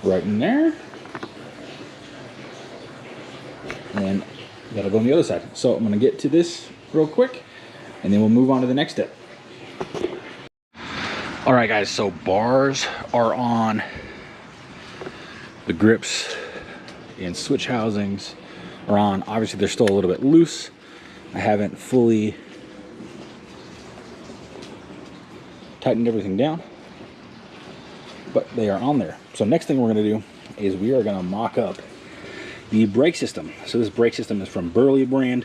right in there. And that'll go on the other side. So I'm gonna get to this real quick and then we'll move on to the next step. All right guys, so bars are on, the grips and switch housings are on. Obviously they're still a little bit loose. I haven't fully tightened everything down, but they are on there. So next thing we're gonna do is we are gonna mock up the brake system. So this brake system is from Burley brand.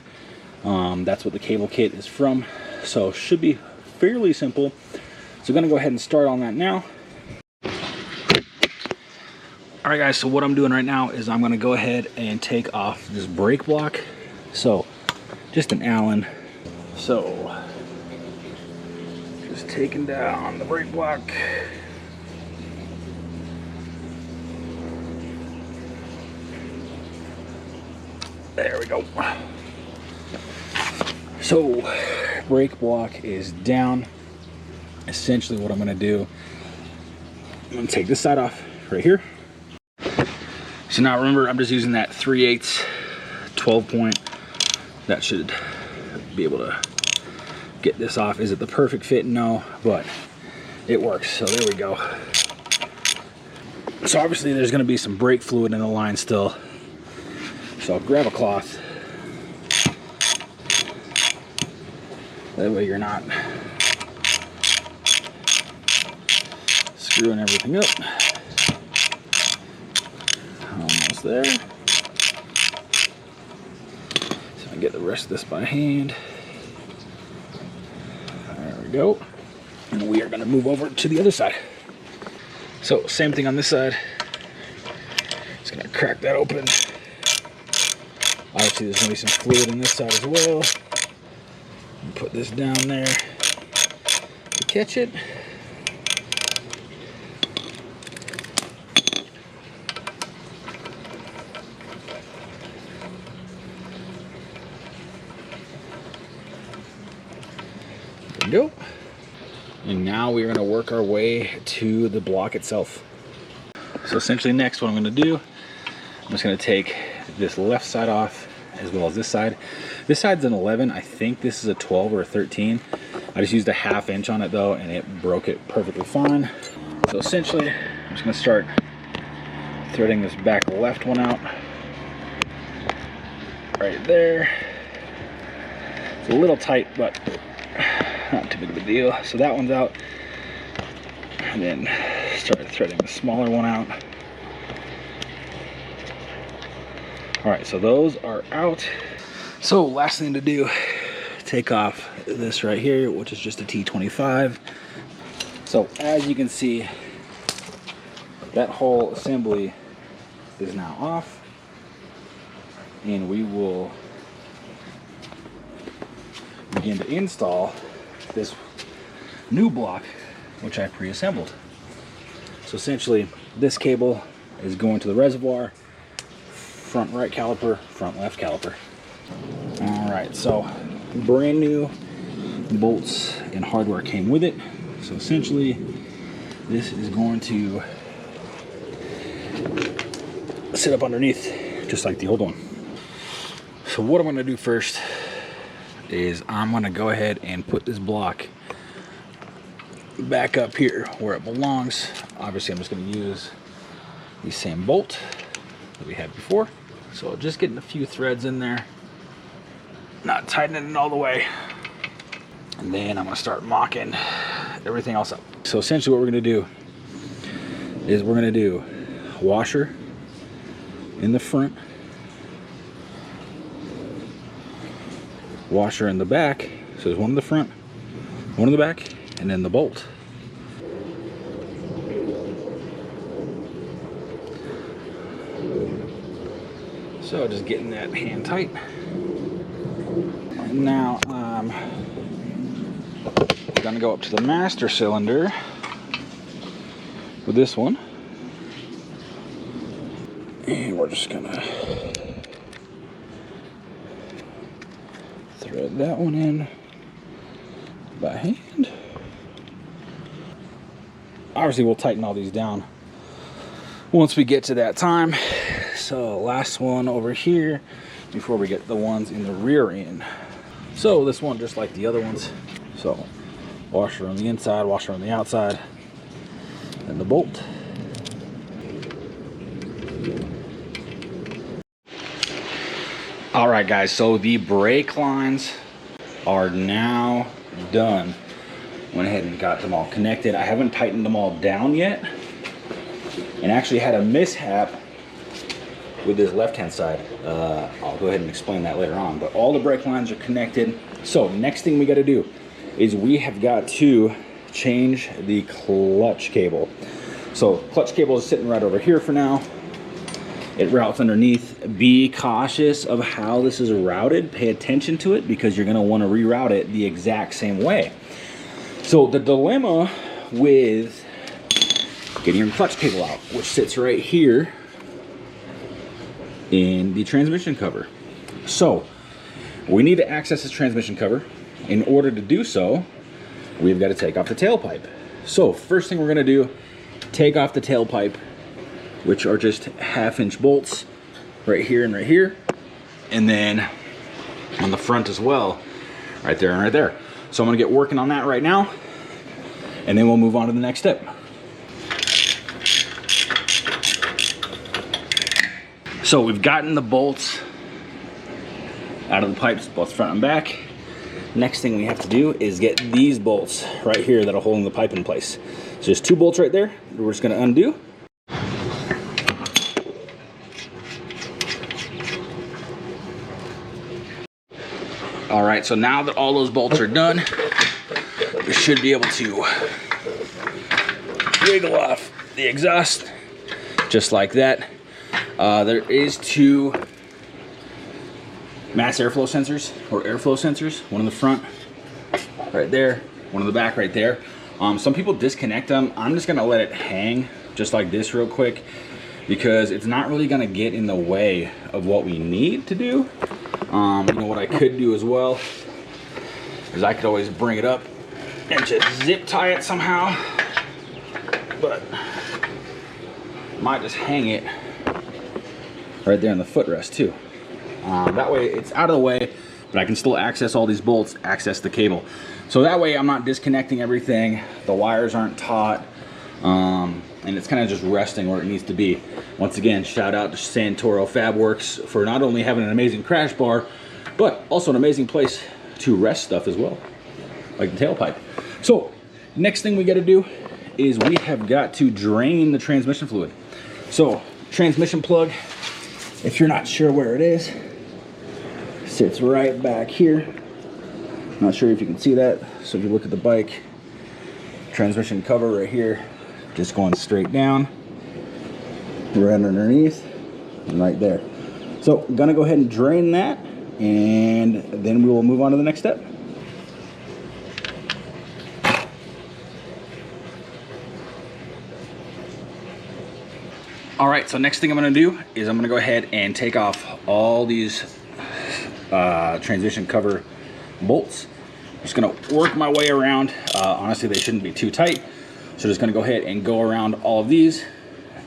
That's what the cable kit is from. So it should be fairly simple. So I'm gonna go ahead and start on that now. All right guys, so what I'm doing right now is I'm gonna go ahead and take off this brake block. So just an Allen. So just taking down the brake block. There we go. So brake block is down. Essentially what I'm gonna do, I'm gonna take this side off right here. So now remember, I'm just using that 3/8 12 point. That should be able to get this off. Is it the perfect fit? No, but it works. So there we go. So obviously there's gonna be some brake fluid in the line still. So I'll grab a cloth. That way you're not screwing everything up. Almost there. So I get the rest of this by hand. There we go. And we are going to move over to the other side. So same thing on this side. Just going to crack that open. Obviously there's going to be some fluid in this side as well. Put this down there to catch it. There we go. And now we're going to work our way to the block itself. So essentially next what I'm going to do, I'm just going to take this left side off as well as this side. This side's an 11. I think this is a 12 or a 13. I just used a 1/2 inch on it though, and it broke it perfectly fine. So essentially, I'm just gonna start threading this back left one out. Right there. It's a little tight, but not too big of a deal. So that one's out. And then start threading the smaller one out. All right, so those are out. So last thing to do, take off this right here, which is just a T25. So as you can see, that whole assembly is now off. And we will begin to install this new block, which I pre-assembled. So essentially, this cable is going to the reservoir, front right caliper, front left caliper. All right, so brand new bolts and hardware came with it. So essentially, this is going to sit up underneath, just like the old one. So what I'm gonna do first is I'm gonna go ahead and put this block back up here where it belongs. Obviously, I'm just gonna use the same bolt that we had before. So just getting a few threads in there, not tightening it all the way. And then I'm gonna start mocking everything else up. So essentially what we're gonna do is we're gonna do washer in the front, washer in the back. So there's one in the front, one in the back, and then the bolt. So just getting that hand tight. And now I'm gonna go up to the master cylinder with this one. And we're just gonna thread that one in by hand. Obviously, we'll tighten all these down once we get to that time. So last one over here before we get the ones in the rear end. So this one, just like the other ones. So washer on the inside, washer on the outside, and the bolt. All right, guys, so the brake lines are now done. Went ahead and got them all connected. I haven't tightened them all down yet, and actually had a mishap with this left-hand side. I'll go ahead and explain that later on, but all the brake lines are connected. So next thing we got to do is we have got to change the clutch cable. So clutch cable is sitting right over here for now. It routes underneath. Be cautious of how this is routed. Pay attention to it because you're going to want to reroute it the exact same way. So the dilemma with getting your clutch cable out, which sits right here in the transmission cover. So we need to access this transmission cover. In order to do so, we've got to take off the tailpipe. So first thing we're going to do, take off the tailpipe, which are just 1/2-inch bolts right here and right here, and then on the front as well, right there and right there. So I'm gonna get working on that right now, and then we'll move on to the next step. So we've gotten the bolts out of the pipes, both front and back. Next thing we have to do is get these bolts right here that are holding the pipe in place. So there's 2 bolts right there that we're just gonna undo. All right, so now that all those bolts are done, we should be able to wiggle off the exhaust just like that. There is 2 mass airflow sensors or airflow sensors, one in the front right there, one in the back right there. Some people disconnect them. I'm just gonna let it hang just like this real quick because it's not really gonna get in the way of what we need to do. You know what I could do as well is I could always bring it up and just zip tie it somehow, but might just hang it right there on the footrest too. That way it's out of the way, but I can still access all these bolts, access the cable. So that way I'm not disconnecting everything, the wires aren't taut, and it's kind of just resting where it needs to be. Once again, shout out to Santoro Fabworks for not only having an amazing crash bar, but also an amazing place to rest stuff as well, like the tailpipe. So next thing we got to do is we have got to drain the transmission fluid. So transmission plug, if you're not sure where it is, sits right back here. Not sure if you can see that. So if you look at the bike, transmission cover right here, just going straight down, right underneath, and right there. So I'm gonna go ahead and drain that, and then we will move on to the next step. All right, so next thing I'm gonna do is I'm gonna go ahead and take off all these transmission cover bolts. I'm just gonna work my way around. Honestly, they shouldn't be too tight. So just gonna go ahead and go around all of these,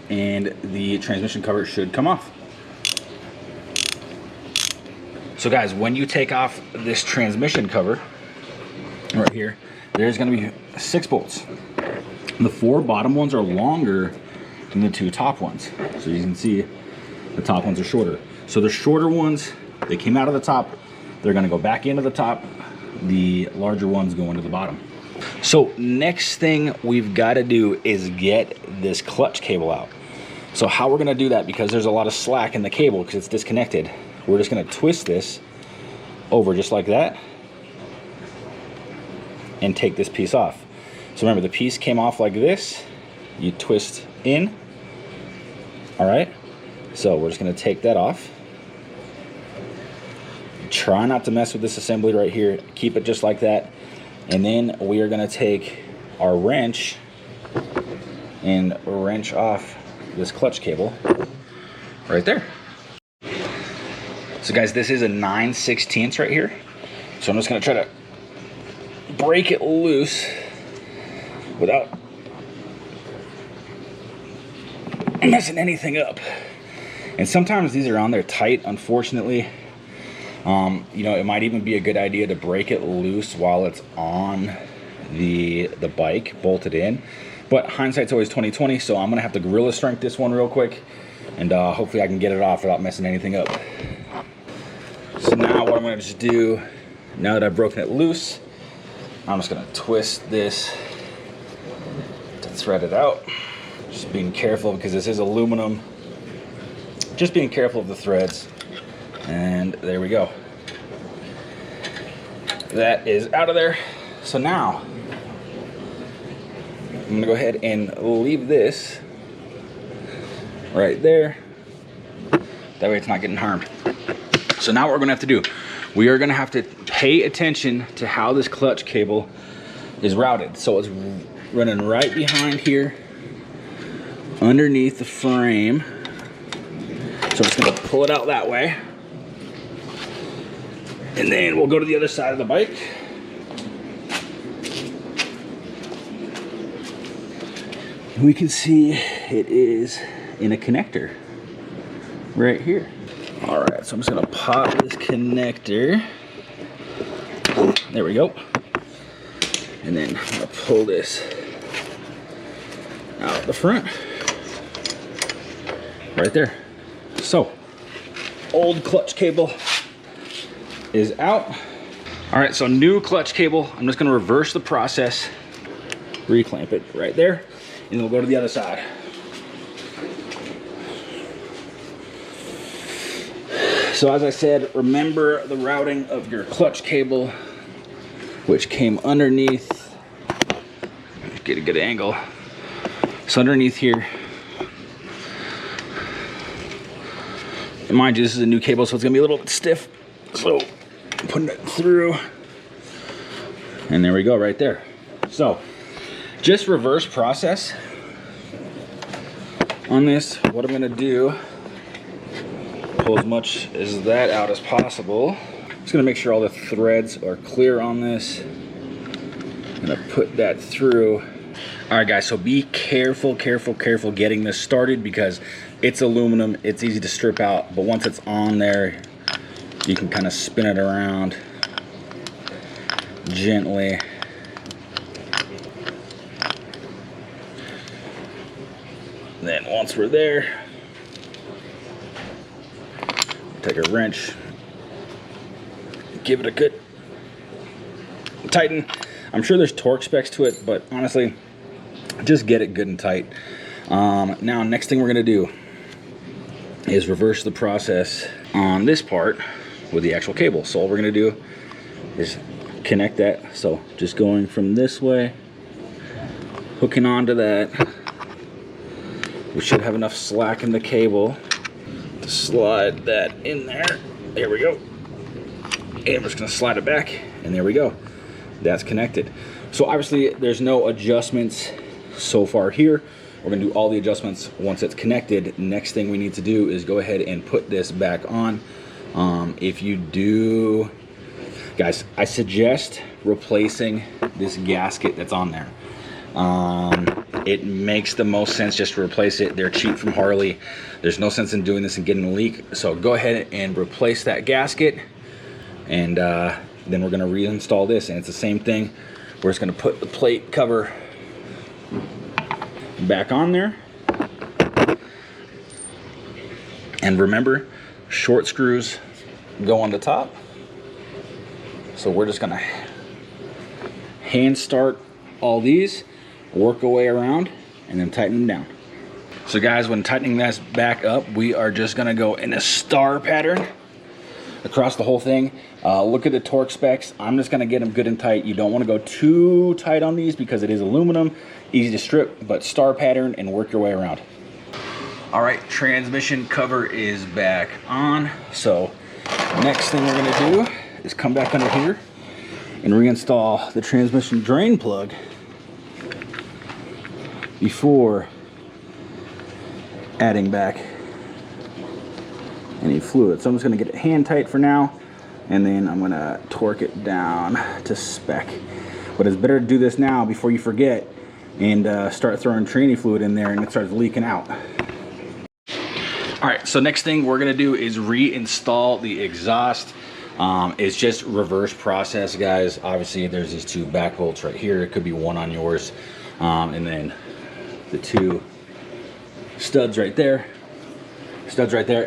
and the transmission cover should come off. So guys, when you take off this transmission cover right here, there's gonna be 6 bolts. The 4 bottom ones are longer than the 2 top ones. So you can see the top ones are shorter. So the shorter ones, they came out of the top, they're gonna go back into the top. The larger ones go into the bottom. So next thing we've got to do is get this clutch cable out. So how we're going to do that, because there's a lot of slack in the cable because it's disconnected, we're just going to twist this over just like that and take this piece off. So remember, the piece came off like this, you twist in. All right, so we're just going to take that off. Try not to mess with this assembly right here, keep it just like that. And then we are gonna take our wrench and wrench off this clutch cable right there. So guys, this is a 9/16 right here. So I'm just gonna try to break it loose without messing anything up. And sometimes these are on there tight, unfortunately. You know, it might even be a good idea to break it loose while it's on the bike bolted in. But hindsight's always 20/20, so I'm gonna have to gorilla strength this one real quick, and hopefully I can get it off without messing anything up. So now what I'm gonna just do, now that I've broken it loose, I'm just gonna twist this to thread it out. Just being careful because this is aluminum. Just being careful of the threads. And there we go. That is out of there. So now, I'm gonna go ahead and leave this right there. That way it's not getting harmed. So now what we're gonna have to do, we are gonna have to pay attention to how this clutch cable is routed. So it's running right behind here, underneath the frame. So I'm just gonna pull it out that way. And then we'll go to the other side of the bike. We can see it is in a connector right here. All right, so I'm just gonna pop this connector. There we go. And then I'm gonna pull this out the front. Right there. So, old clutch cable is out. All right, so new clutch cable. I'm just gonna reverse the process, reclamp it right there, and then we'll go to the other side. So as I said, remember the routing of your clutch cable, which came underneath. Get a good angle. So underneath here. And mind you, this is a new cable, so it's gonna be a little bit stiff. So putting it through, and there we go, right there. So just reverse process on this. What I'm gonna do, pull as much as that out as possible. Just gonna make sure all the threads are clear on this. I'm gonna put that through. All right, guys, so be careful getting this started because it's aluminum, it's easy to strip out, but once it's on there, you can kind of spin it around gently. Then once we're there, take a wrench, give it a good tighten. I'm sure there's torque specs to it, but honestly, just get it good and tight. Now, next thing we're gonna do is reverse the process on this part with the actual cable. So all we're gonna do is connect that. So just going from this way, hooking onto that. We should have enough slack in the cable to slide that in there. There we go. And we're just gonna slide it back, and there we go. That's connected. So obviously there's no adjustments so far here. We're gonna do all the adjustments once it's connected. Next thing we need to do is go ahead and put this back on. If you do, guys, I suggest replacing this gasket that's on there. It makes the most sense just to replace it. They're cheap from Harley. There's no sense in doing this and getting a leak. So go ahead and replace that gasket, and then we're gonna reinstall this, and it's the same thing. We're just gonna put the plate cover back on there. And remember, short screws go on the top. So we're just gonna hand start all these, work our way around, and then tighten them down. So guys, when tightening this back up, we are just gonna go in a star pattern across the whole thing. Look at the torque specs. I'm just gonna get them good and tight. You don't wanna go too tight on these because it is aluminum, easy to strip, but star pattern and work your way around. All right, transmission cover is back on. So next thing we're gonna do is come back under here and reinstall the transmission drain plug before adding back any fluid. So I'm just gonna get it hand tight for now. and then I'm gonna torque it down to spec. But it's better to do this now before you forget and start throwing tranny fluid in there and it starts leaking out. All right, so next thing we're gonna do is reinstall the exhaust. It's just reverse process, guys. Obviously there's these two back bolts right here. It could be one on yours. And then the two studs right there.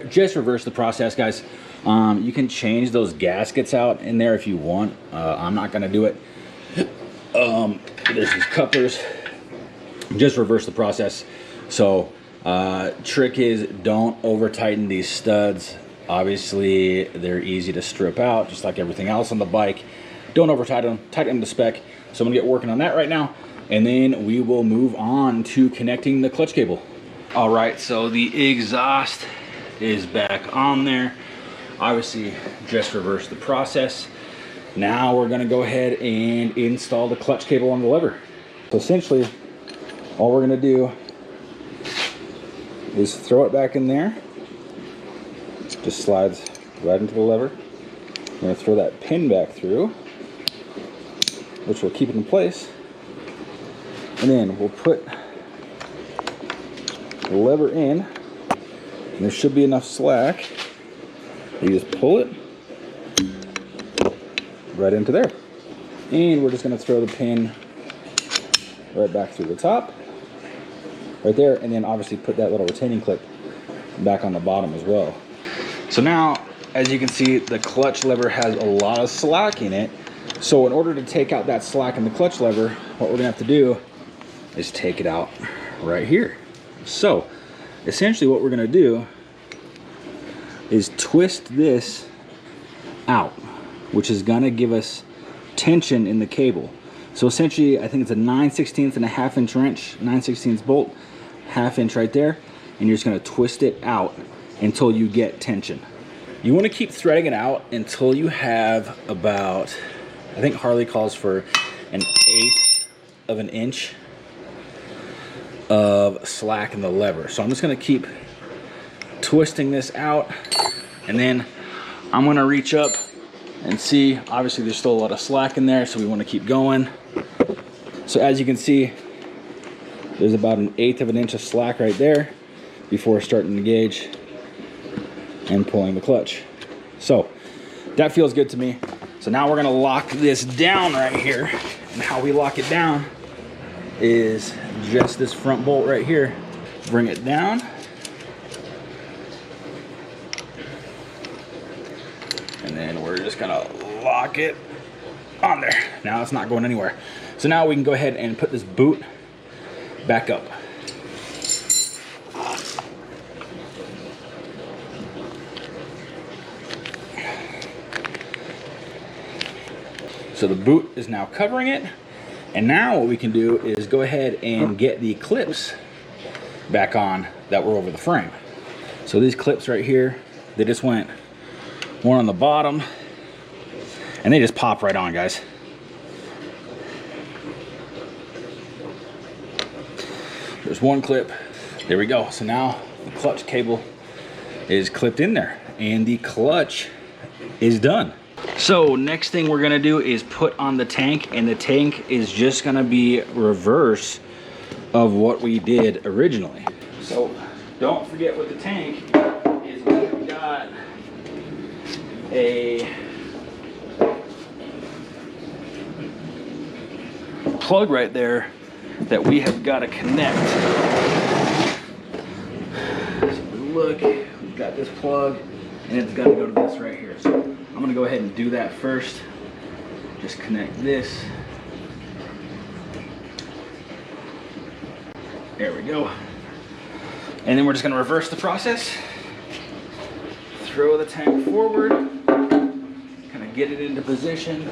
Just reverse the process, guys. You can change those gaskets out in there if you want. I'm not gonna do it. There's these couplers. Just reverse the process. So trick is don't over tighten these studs. Obviously they're easy to strip out just like everything else on the bike. Don't over tighten them to spec. So I'm gonna get working on that right now, and then we will move on to connecting the clutch cable. All right, so the exhaust is back on there. Obviously just reverse the process. Now we're gonna go ahead and install the clutch cable on the lever. So essentially all we're gonna do is throw it back in there. Just slides right into the lever. I'm gonna throw that pin back through, which will keep it in place. And then we'll put the lever in, and there should be enough slack. You just pull it right into there. And we're just gonna throw the pin right back through the top, right there, and then obviously put that little retaining clip back on the bottom as well. So now, as you can see, the clutch lever has a lot of slack in it. So in order to take out that slack in the clutch lever, what we're gonna have to do is take it out right here. So essentially what we're gonna do is twist this out, which is gonna give us tension in the cable. So essentially, I think it's a 9/16 and a 1/2 inch wrench, 9/16 bolt, 1/2 inch right there, and you're just gonna twist it out until you get tension. You wanna keep threading it out until you have about, I think Harley calls for an 1/8 of an inch of slack in the lever. So I'm just gonna keep twisting this out, and then I'm gonna reach up and see, obviously there's still a lot of slack in there, so we wanna keep going. So as you can see, there's about an 1/8 of an inch of slack right there before starting to engage and pulling the clutch. So that feels good to me. So now we're gonna lock this down right here. And how we lock it down is just this front bolt right here. Bring it down. And then we're just gonna lock it on there. Now it's not going anywhere. So now we can go ahead and put this boot back up. So the boot is now covering it. And now what we can do is go ahead and get the clips back on that were over the frame. So these clips right here, they just went one on the bottom and they just pop right on, guys. There's one clip. There we go. So now the clutch cable is clipped in there and the clutch is done. So next thing we're gonna do is put on the tank, and the tank is just gonna be reverse of what we did originally. So don't forget with the tank is we've got a plug right there that we have got to connect. So look, we've got this plug and it's got to go to this right here. So I'm gonna go ahead and do that first. Just connect this. There we go. And then we're just gonna reverse the process. Throw the tank forward, kind of get it into position.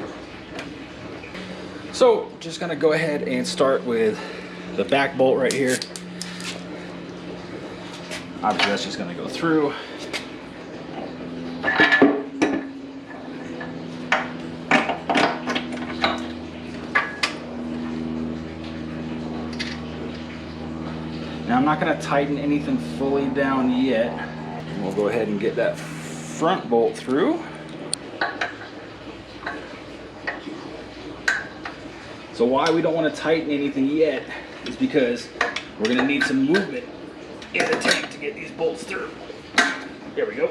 So just gonna go ahead and start with the back bolt right here. Obviously that's just gonna go through. Now I'm not gonna tighten anything fully down yet. We'll go ahead and get that front bolt through. So why we don't want to tighten anything yet is because we're going to need some movement in the tank to get these bolts through. There we go.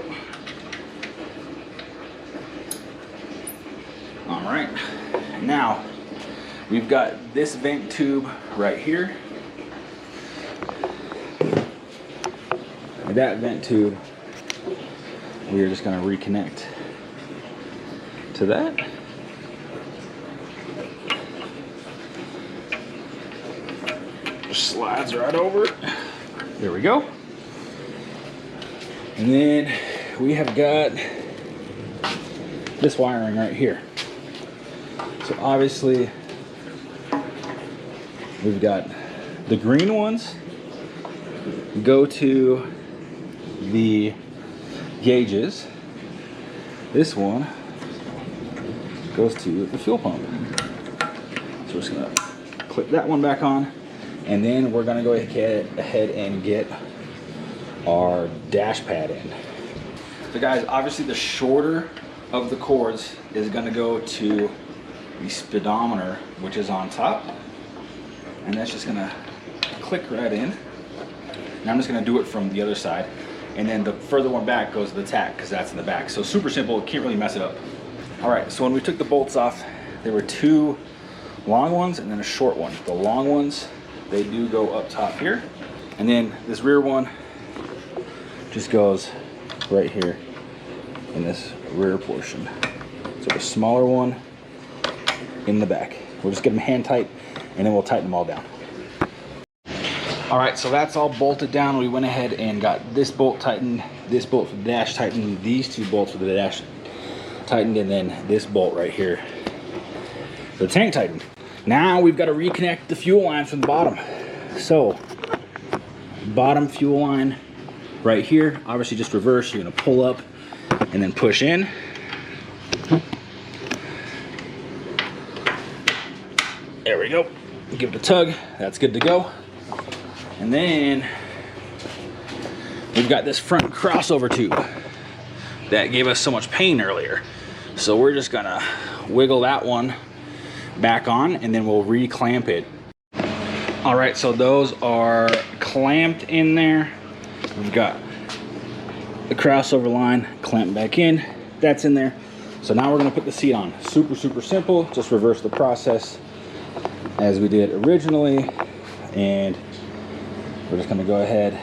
All right, now we've got this vent tube right here. That vent tube, we are just going to reconnect to that. Slides right over it. There we go. And then we have got this wiring right here. So obviously we've got the green ones go to the gauges. This one goes to the fuel pump. So we're just gonna clip that one back on, and then we're gonna go ahead and get our dash pad in. So guys, obviously the shorter of the cords is gonna go to the speedometer, which is on top, and that's just gonna click right in. And I'm just gonna do it from the other side, and then the further one back goes to the tack, because that's in the back. So super simple, can't really mess it up. All right, so when we took the bolts off, there were two long ones and then a short one. The long ones, they do go up top here, and then this rear one just goes right here in this rear portion. So the smaller one in the back. We'll just get them hand tight, and then we'll tighten them all down. All right, so that's all bolted down. We went ahead and got this bolt tightened, this bolt for the dash tightened, these two bolts for the dash tightened, and then this bolt right here for the tank tightened. Now we've got to reconnect the fuel line from the bottom. So bottom fuel line right here, obviously just reverse. You're gonna pull up and then push in. There we go. Give it a tug. That's good to go. And then we've got this front crossover tube that gave us so much pain earlier. So we're just gonna wiggle that one back on, and then we'll re-clamp it. All right, so those are clamped in there. We've got the crossover line clamped back in. That's in there. So now we're gonna put the seat on. Super, super simple. Just reverse the process as we did originally, and we're just gonna go ahead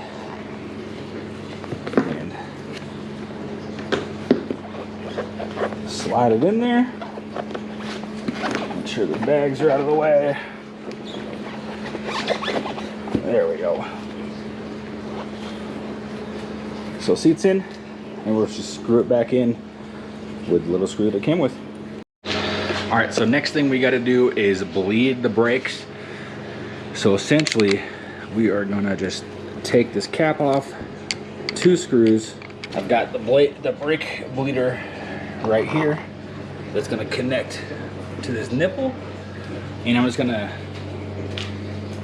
and slide it in there. Make sure the bags are out of the way. There we go. So seat's in, and we'll just screw it back in with the little screw that it came with. All right, so next thing we gotta do is bleed the brakes. So essentially, we are gonna just take this cap off, 2 screws. I've got the brake bleeder right here that's gonna connect to this nipple, and I'm just gonna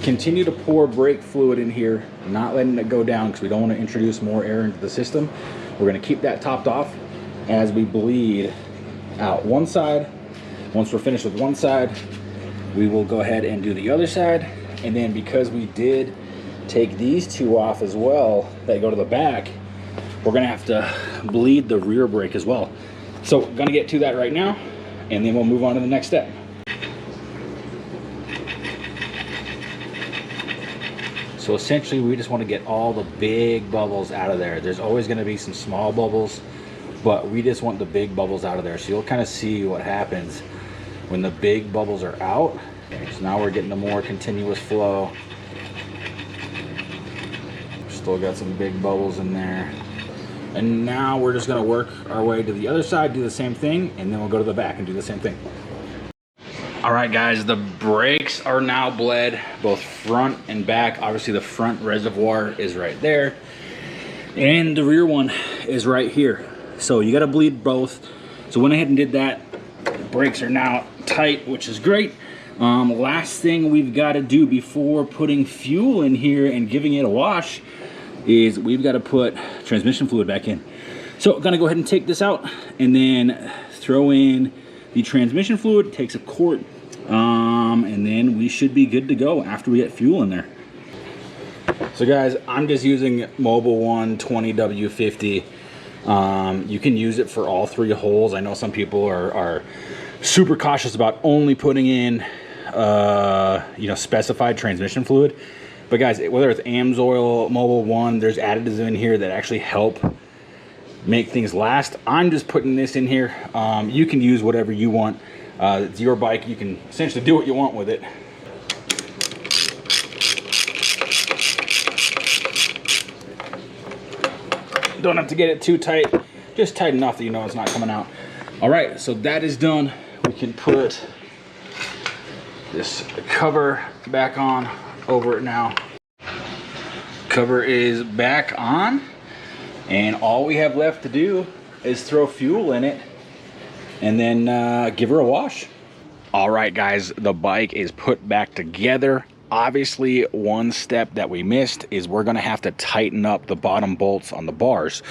continue to pour brake fluid in here, not letting it go down because we don't want to introduce more air into the system. We're gonna keep that topped off as we bleed out one side. Once we're finished with one side, we will go ahead and do the other side. And then because we did take these 2 off as well that go to the back, we're gonna have to bleed the rear brake as well. So we're gonna get to that right now, and then we'll move on to the next step. So essentially we just want to get all the big bubbles out of there. There's always going to be some small bubbles, but we just want the big bubbles out of there. So you'll kind of see what happens when the big bubbles are out. So now we're getting a more continuous flow. Still got some big bubbles in there. And now we're just going to work our way to the other side, do the same thing, and then we'll go to the back and do the same thing. All right, guys, the brakes are now bled, both front and back. Obviously, the front reservoir is right there, and the rear one is right here. So you got to bleed both. So went ahead and did that. The brakes are now tight, which is great. Last thing we've got to do before putting fuel in here and giving it a wash is we've got to put transmission fluid back in. So I'm gonna go ahead and take this out and then throw in the transmission fluid. It takes a quart, and then we should be good to go after we get fuel in there. So guys, I'm just using Mobil 1 20W50. You can use it for all 3 holes. I know some people are super cautious about only putting in specified transmission fluid, but guys, whether it's AMSOIL, Mobil 1, there's additives in here that actually help make things last. I'm just putting this in here. You can use whatever you want. It's your bike. You can essentially do what you want with it. Don't have to get it too tight, just tight enough that you know it's not coming out. All right, so that is done. We can put this cover back on over it now. Cover is back on, and all we have left to do is throw fuel in it and then give her a wash. All right, guys, the bike is put back together. Obviously, one step that we missed is we're gonna have to tighten up the bottom bolts on the bars.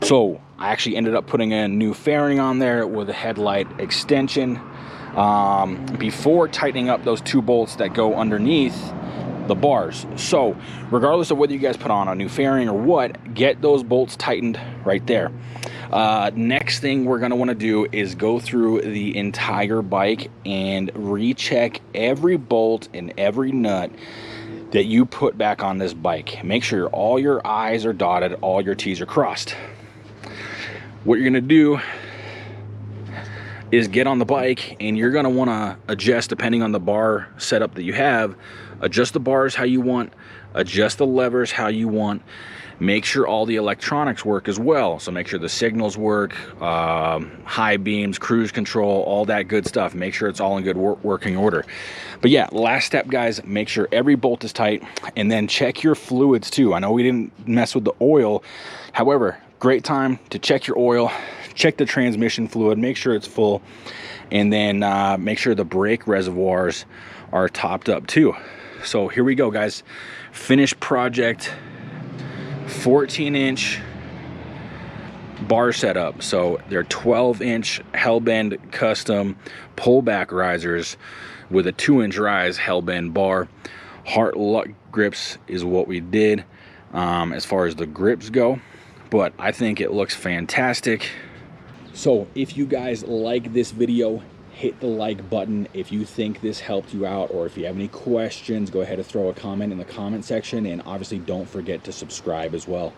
So I actually ended up putting a new fairing on there with a headlight extension before tightening up those 2 bolts that go underneath the bars. So regardless of whether you guys put on a new fairing or what, get those bolts tightened right there. Next thing we're going to want to do is go through the entire bike and recheck every bolt and every nut that you put back on this bike. Make sure all your I's are dotted, all your T's are crossed. What you're going to do is get on the bike, and you're going to want to adjust depending on the bar setup that you have. Adjust the bars how you want, adjust the levers how you want. Make sure all the electronics work as well. So make sure the signals work, high beams, cruise control, all that good stuff. Make sure it's all in good working order. But yeah, last step, guys, make sure every bolt is tight, and then check your fluids too. I know we didn't mess with the oil. However, great time to check your oil, check the transmission fluid, make sure it's full, and then make sure the brake reservoirs are topped up too. So here we go, guys. Finished project. 14-inch bar setup. So they're 12-inch Hellbend custom pullback risers with a 2-inch rise Hellbend bar. Heart Luck grips is what we did as far as the grips go, but I think it looks fantastic. So if you guys like this video, hit the like button. If you think this helped you out, or if you have any questions, go ahead and throw a comment in the comment section, and obviously don't forget to subscribe as well.